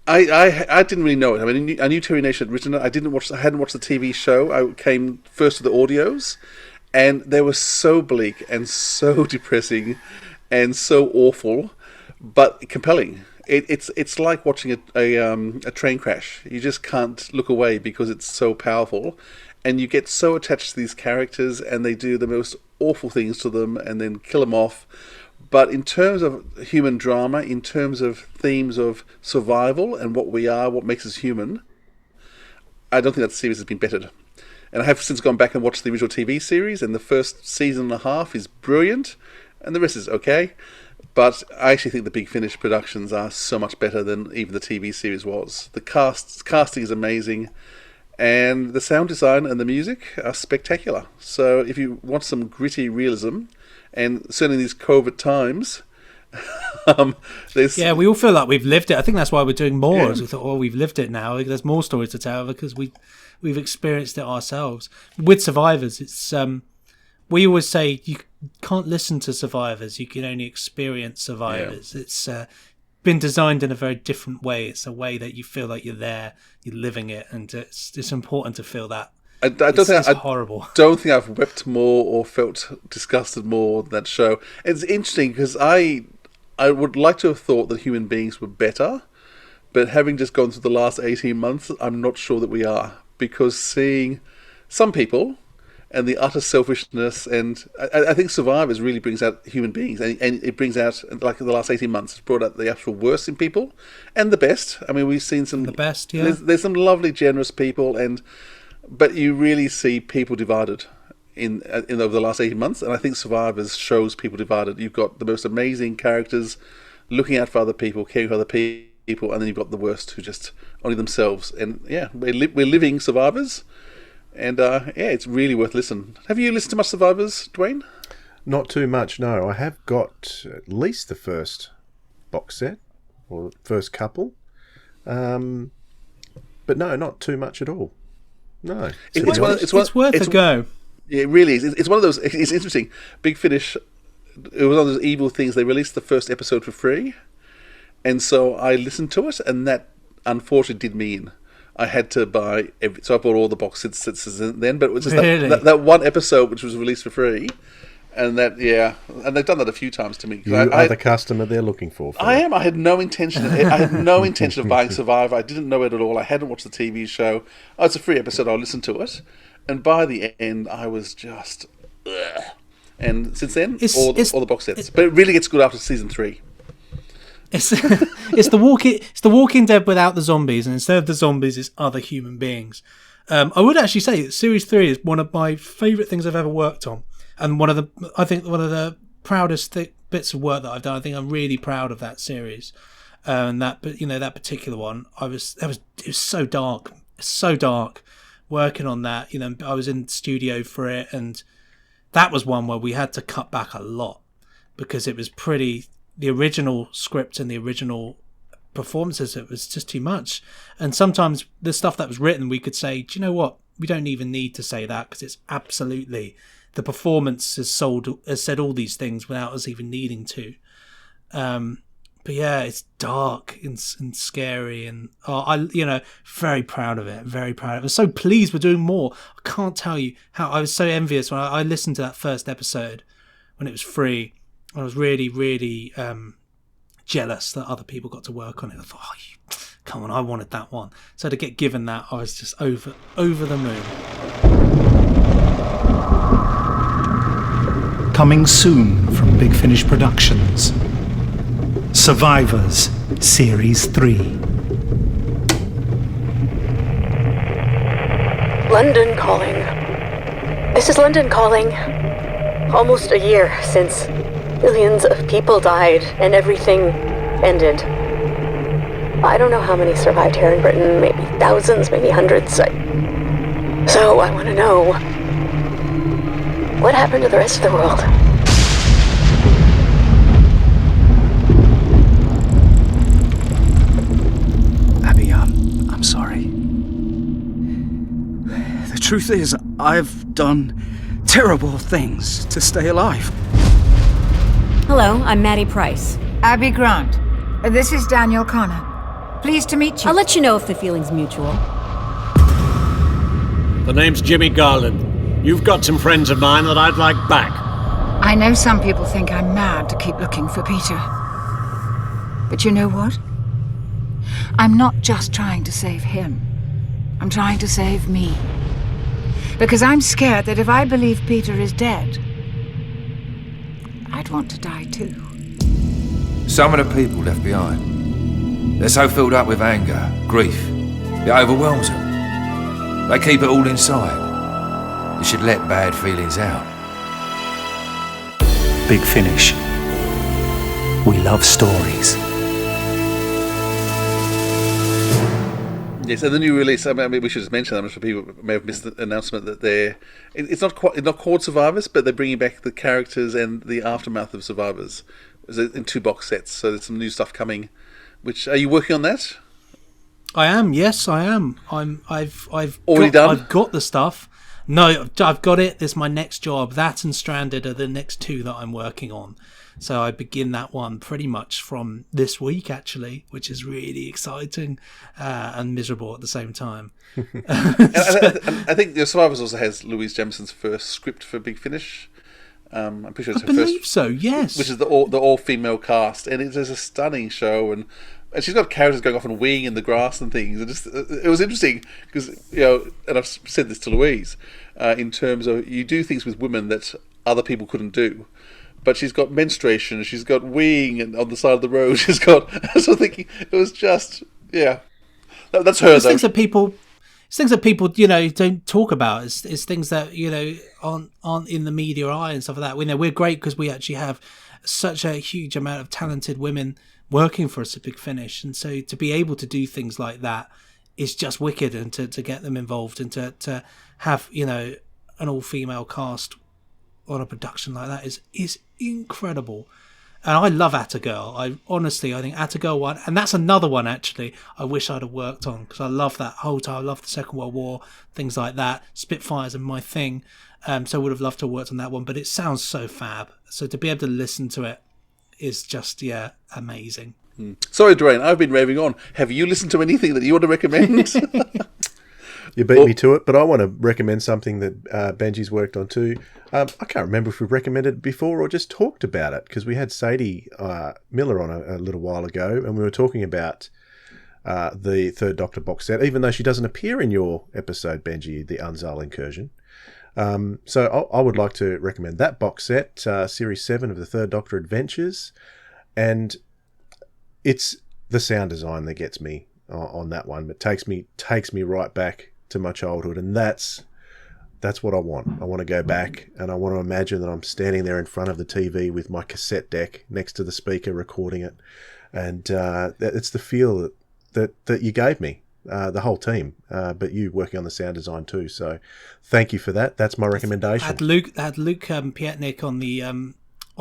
I didn't really know it. I mean, I knew Terry Nation had written it. I hadn't watched the TV show. I came first to the audios, and they were so bleak and so depressing and so awful, but compelling. It's like watching a train crash. You just can't look away because it's so powerful, and you get so attached to these characters, and they do the most awful things to them and then kill them off. But in terms of human drama, in terms of themes of survival and what we are, what makes us human, I don't think that series has been bettered. And I have since gone back and watched the original TV series, and the first season and a half is brilliant, and the rest is okay. But I actually think the Big Finish productions are so much better than even the TV series was. The casting is amazing, and the sound design and the music are spectacular. So if you want some gritty realism, and certainly in these COVID times, we all feel like we've lived it. I think that's why we're doing more. As we thought, we've lived it now. There's more stories to tell because we've experienced it ourselves. With Survivors, it's we always say you can't listen to Survivors. You can only experience Survivors. Yeah. It's been designed in a very different way. It's a way that you feel like you're there, you're living it, and it's important to feel that. I don't think I've wept more or felt disgusted more than that show. It's interesting because I would like to have thought that human beings were better, but having just gone through the last 18 months, I'm not sure that we are. Because seeing some people and the utter selfishness, and I think Survivors really brings out human beings, and it brings out, like in the last 18 months, it's brought out the actual worst in people and the best. I mean, we've seen some... The best, yeah. There's some lovely, generous people, but you really see people divided in over the last 18 months, and I think Survivors shows people divided. You've got the most amazing characters looking out for other people, caring for other people, and then you've got the worst who just only themselves. And yeah, we're living Survivors, and it's really worth listening. Have you listened to much Survivors, Dwayne? Not too much, no. I have got at least the first box set or first couple, but no, not too much at all. No, it's worth a go. Yeah, it really is. It's one of those. It's interesting. Big Finish. It was one of those evil things. They released the first episode for free, and so I listened to it, and that unfortunately did me in. I had to buy. So I bought all the box sets then, but it was just that one episode which was released for free. And and they've done that a few times to me. You are the customer they're looking for. I am. I had no intention. Of buying Survivor. I didn't know it at all. I hadn't watched the TV show. Oh, it's a free episode. I'll listen to it. And by the end, I was just. Ugh. And since then, all the box sets. But it really gets good after season 3. It's the Walking Dead without the zombies, and instead of the zombies, it's other human beings. I would actually say that series 3 is one of my favourite things I've ever worked on. And one of the proudest bits of work that I've done. I think I'm really proud of that series, and that particular one. It was so dark, working on that. I was in the studio for it, and that was one where we had to cut back a lot because it was the original script and the original performances, it was just too much. And sometimes the stuff that was written, we could say, do you know what? We don't even need to say that because it's absolutely, the performance has said all these things without us even needing to. But yeah, it's dark and scary, and very proud of it. Very proud of it. I'm so pleased we're doing more. I can't tell you how I was so envious when I listened to that first episode when it was free. I was really, really jealous that other people got to work on it. I thought, come on, I wanted that one. So to get given that, I was just over the moon. Coming soon from Big Finish Productions. Survivors, Series 3. London calling. This is London calling. Almost a year since millions of people died and everything ended. I don't know how many survived here in Britain, maybe thousands, maybe hundreds. So I want to know, what happened to the rest of the world? Abby, I'm sorry. The truth is, I've done terrible things to stay alive. Hello, I'm Maddie Price. Abby Grant. This is Daniel Connor. Pleased to meet you. I'll let you know if the feeling's mutual. The name's Jimmy Garland. You've got some friends of mine that I'd like back. I know some people think I'm mad to keep looking for Peter. But you know what? I'm not just trying to save him. I'm trying to save me. Because I'm scared that if I believe Peter is dead, I'd want to die too. Some of the people left behind, they're so filled up with anger, grief, it overwhelms them. They keep it all inside. You should let bad feelings out. Big Finish. We love stories. Yes, and the new release. I mean, we should just mention that for people who may have missed the announcement that it's not called Survivors, but they're bringing back the characters and the aftermath of Survivors in 2 box sets. So there's some new stuff coming. Which are you working on that? I am. Yes, I am. I've got the stuff. No, I've got it. It's my next job. That and Stranded are the next 2 that I'm working on. So I begin that one pretty much from this week, actually, which is really exciting and miserable at the same time. I think the Survivors also has Louise Jamison's first script for Big Finish. I'm pretty sure it's her first. So, yes. Which is the all-female cast, and it is a stunning show, and she's got characters going off and weeing in the grass and things. It was interesting because, and I've said this to Louise, in terms of you do things with women that other people couldn't do. But she's got menstruation, she's got weeing on the side of the road, she's got... I was thinking, it was just... Yeah. That's her, though. Things that people, don't talk about. It's things that, aren't in the media eye and stuff like that. We're great because we actually have such a huge amount of talented women working for us at Big Finish. And so to be able to do things like that is just wicked, and to get them involved and to have, an all-female cast on a production like that is incredible. And I love Attagirl. I think Attagirl 1, and that's another one actually I wish I'd have worked on, because I love that whole time. I love the Second World War, things like that. Spitfires are my thing, so I would have loved to have worked on that one, but it sounds so fab. So to be able to listen to it is just amazing. Sorry, Dwayne, I've been raving on. Have you listened to anything that you want to recommend? You beat me to it, but I want to recommend something that Benji's worked on too. I can't remember if we've recommended it before or just talked about it, because we had Sadie Miller on a little while ago, and we were talking about the Third Doctor box set, even though she doesn't appear in your episode, Benji, the Unzal Incursion. So I would like to recommend that box set, Series 7 of the Third Doctor Adventures, and it's the sound design that gets me on that one. It takes me right back to my childhood, and that's what I want. I want to go back, and I want to imagine that I'm standing there in front of the TV with my cassette deck next to the speaker recording it, and it's the feel that you gave me, the whole team, but you working on the sound design too. So thank you for that. That's my recommendation. I had Luke Pietnik on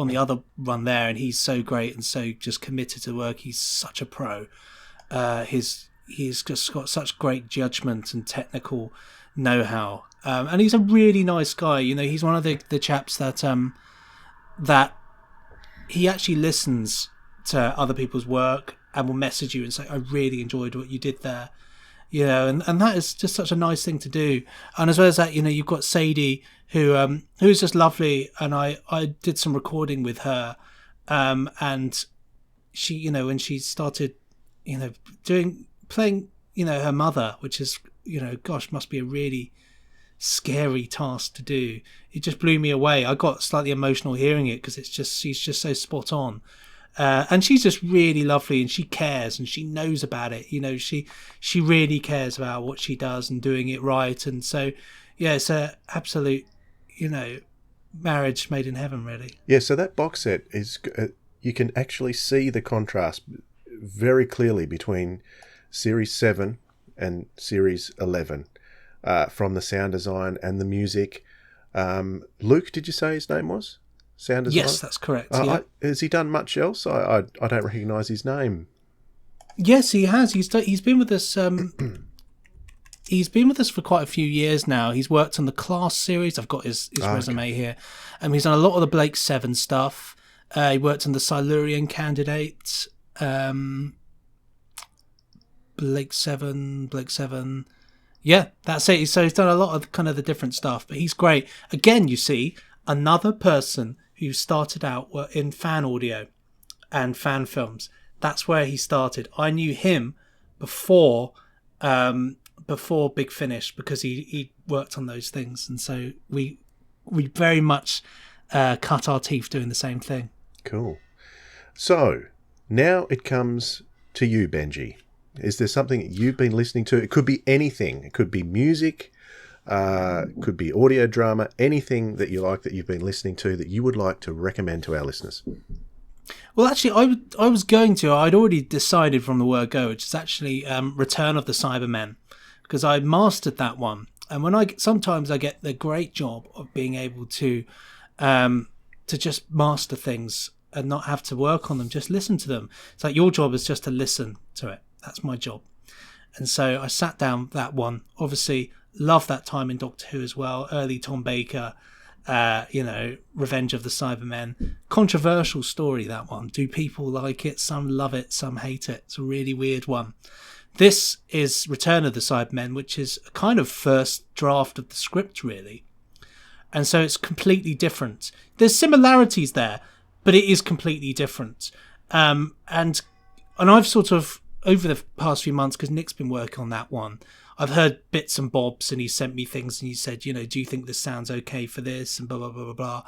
the other run there, and he's so great and so just committed to work. He's such a pro. He's just got such great judgment and technical know-how, and he's a really nice guy. He's one of the chaps that he actually listens to other people's work and will message you and say, I really enjoyed what you did there. And that is just such a nice thing to do. And as well as that, you've got Sadie, who's just lovely, and I did some recording with her, and she, when she started, playing, her mother, which is, gosh, must be a really scary task to do. It just blew me away. I got slightly emotional hearing it because she's just so spot on. And she's just really lovely, and she cares, and she knows about it. She really cares about what she does and doing it right. And so, yeah, it's a absolute, marriage made in heaven, really. Yeah. So that box set is, you can actually see the contrast very clearly between Series 7 and Series 11, from the sound design and the music. Luke, did you say his name was? Sound design? Yes, that's correct. Yeah. Has he done much else? I don't recognise his name. Yes, he has. He's been with us. He's been with us for quite a few years now. He's worked on the Class series. I've got his resume here. He's done a lot of the Blake 7 stuff. He worked on the Silurian Candidate. Blake 7. Yeah, that's it. So he's done a lot of kind of the different stuff, but he's great. Again, you see, another person who started out in fan audio and fan films. That's where he started. I knew him before Big Finish because he worked on those things, and so we very much cut our teeth doing the same thing. Cool. So now it comes to you, Benji. Is there something you've been listening to? It could be anything. It could be music. Could be audio drama, anything that you like that you've been listening to that you would like to recommend to our listeners. Well, actually, I was going to. I'd already decided from the word go, which is actually Return of the Cybermen, because I mastered that one. And sometimes I get the great job of being able to just master things and not have to work on them, just listen to them. It's like your job is just to listen to it. That's my job. And so I sat down that one. Obviously, love that time in Doctor Who as well. Early Tom Baker, Revenge of the Cybermen. Controversial story, that one. Do people like it? Some love it, some hate it. It's a really weird one. This is Return of the Cybermen, which is a kind of first draft of the script, really. And so it's completely different. There's similarities there, but it is completely different. And I've sort of, over the past few months, because Nick's been working on that one, I've heard bits and bobs, and he sent me things, and he said, do you think this sounds okay for this, and blah, blah, blah, blah,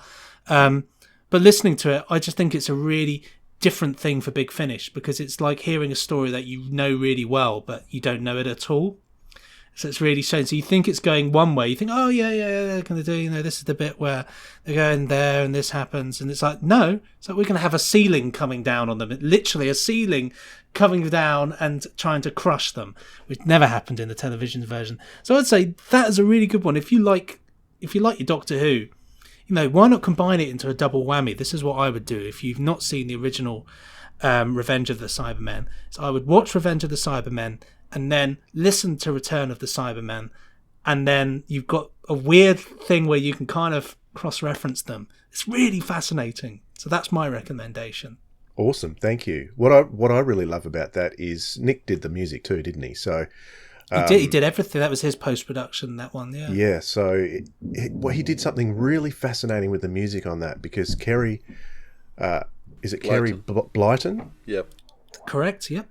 blah. But listening to it, I just think it's a really different thing for Big Finish, because it's like hearing a story that you know really well, but you don't know it at all. So it's really strange. So you think it's going one way. You think, oh, yeah, they're going to do, this is the bit where they're going there and this happens. And it's like, no. It's like we're going to have a ceiling coming down on them. Literally a ceiling coming down and trying to crush them, which never happened in the television version. So I'd say that is a really good one. If you like your Doctor Who, why not combine it into a double whammy? This is what I would do if you've not seen the original Revenge of the Cybermen. So I would watch Revenge of the Cybermen and then listen to Return of the Cybermen, and then you've got a weird thing where you can kind of cross-reference them. It's really fascinating. So that's my recommendation. Awesome, thank you. What I really love about that is Nick did the music too, didn't he? So he did everything. That was his post-production, that one, yeah. Yeah, so he did something really fascinating with the music on that, because Kerry, is it Kerry Blyton? Yep. Correct, yep.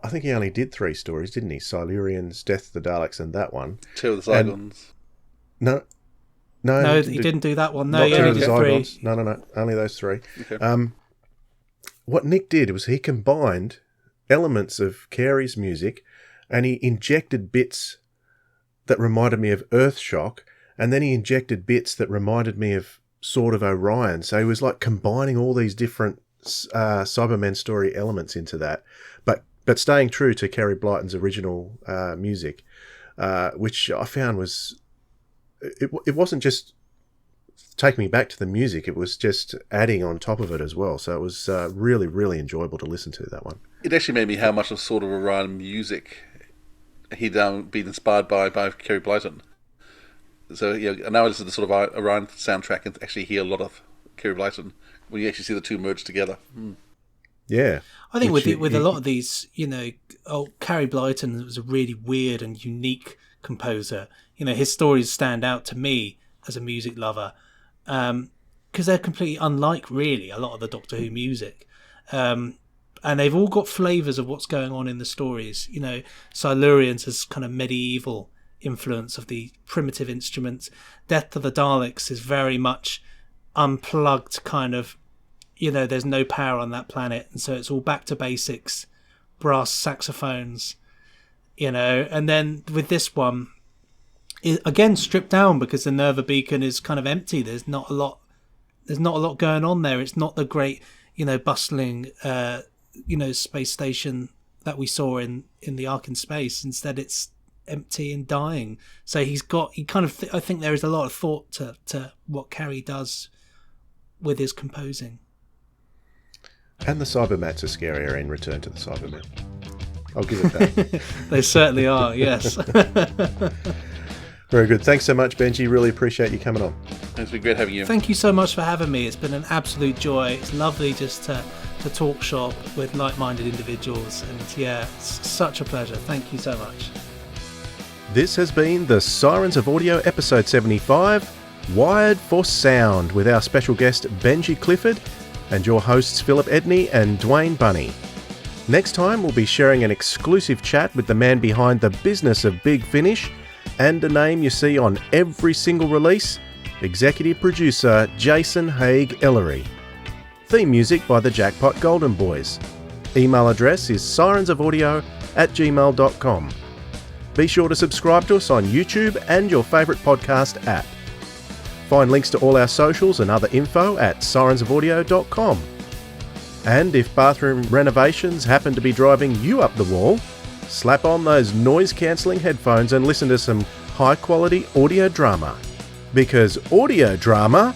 I think he only did 3 stories, didn't he? Silurians, Death of the Daleks, and that one. Two of the Zygons. No, he didn't do that one. No, not he two only of the did Zygons. 3. No, only those 3. Okay. What Nick did was he combined elements of Carey's music, and he injected bits that reminded me of Earthshock, and then he injected bits that reminded me of Sword of Orion. So he was like combining all these different Cybermen story elements into that, but staying true to Kerry Blyton's original music, which I found was, it wasn't just taking me back to the music, it was just adding on top of it as well. So it was really, really enjoyable to listen to, that one. it actually made me how much of sort of Orion music he'd been inspired by Kerry Blyton. So now I listen to the sort of Orion soundtrack and actually hear a lot of Kerry Blyton when you actually see the two merge together. Yeah, I think with a lot of these, Kerry Blyton was a really weird and unique composer. His stories stand out to me as a music lover because they're completely unlike, really, a lot of the Doctor Who music. And they've all got flavours of what's going on in the stories. Silurians has kind of medieval influence of the primitive instruments. Death to the Daleks is very much unplugged kind of, there's no power on that planet. And so it's all back to basics, brass saxophones, and then with this one, again, stripped down because the Nerva beacon is kind of empty. There's not a lot going on there. It's not the great, bustling, space station that we saw in the Ark in Space. Instead, it's empty and dying. So I think there is a lot of thought to what Kerry does with his composing. And the Cybermats are scarier in Return to the Cybermen. I'll give it that. They certainly are, yes. Very good. Thanks so much, Benji. Really appreciate you coming on. It's been great having you. Thank you so much for having me. It's been an absolute joy. It's lovely just to talk shop with like-minded individuals. And it's such a pleasure. Thank you so much. This has been the Sirens of Audio episode 75, Wired for Sound, with our special guest Benji Clifford and your hosts Philip Edney and Dwayne Bunny. Next time we'll be sharing an exclusive chat with the man behind the business of Big Finish and a name you see on every single release, executive producer Jason Haigh-Ellery. Theme music by the Jackpot Golden Boys. Email address is sirensofaudio@gmail.com. Be sure to subscribe to us on YouTube and your favourite podcast app. Find links to all our socials and other info at sirensofaudio.com. And if bathroom renovations happen to be driving you up the wall, slap on those noise-cancelling headphones and listen to some high-quality audio drama. Because audio drama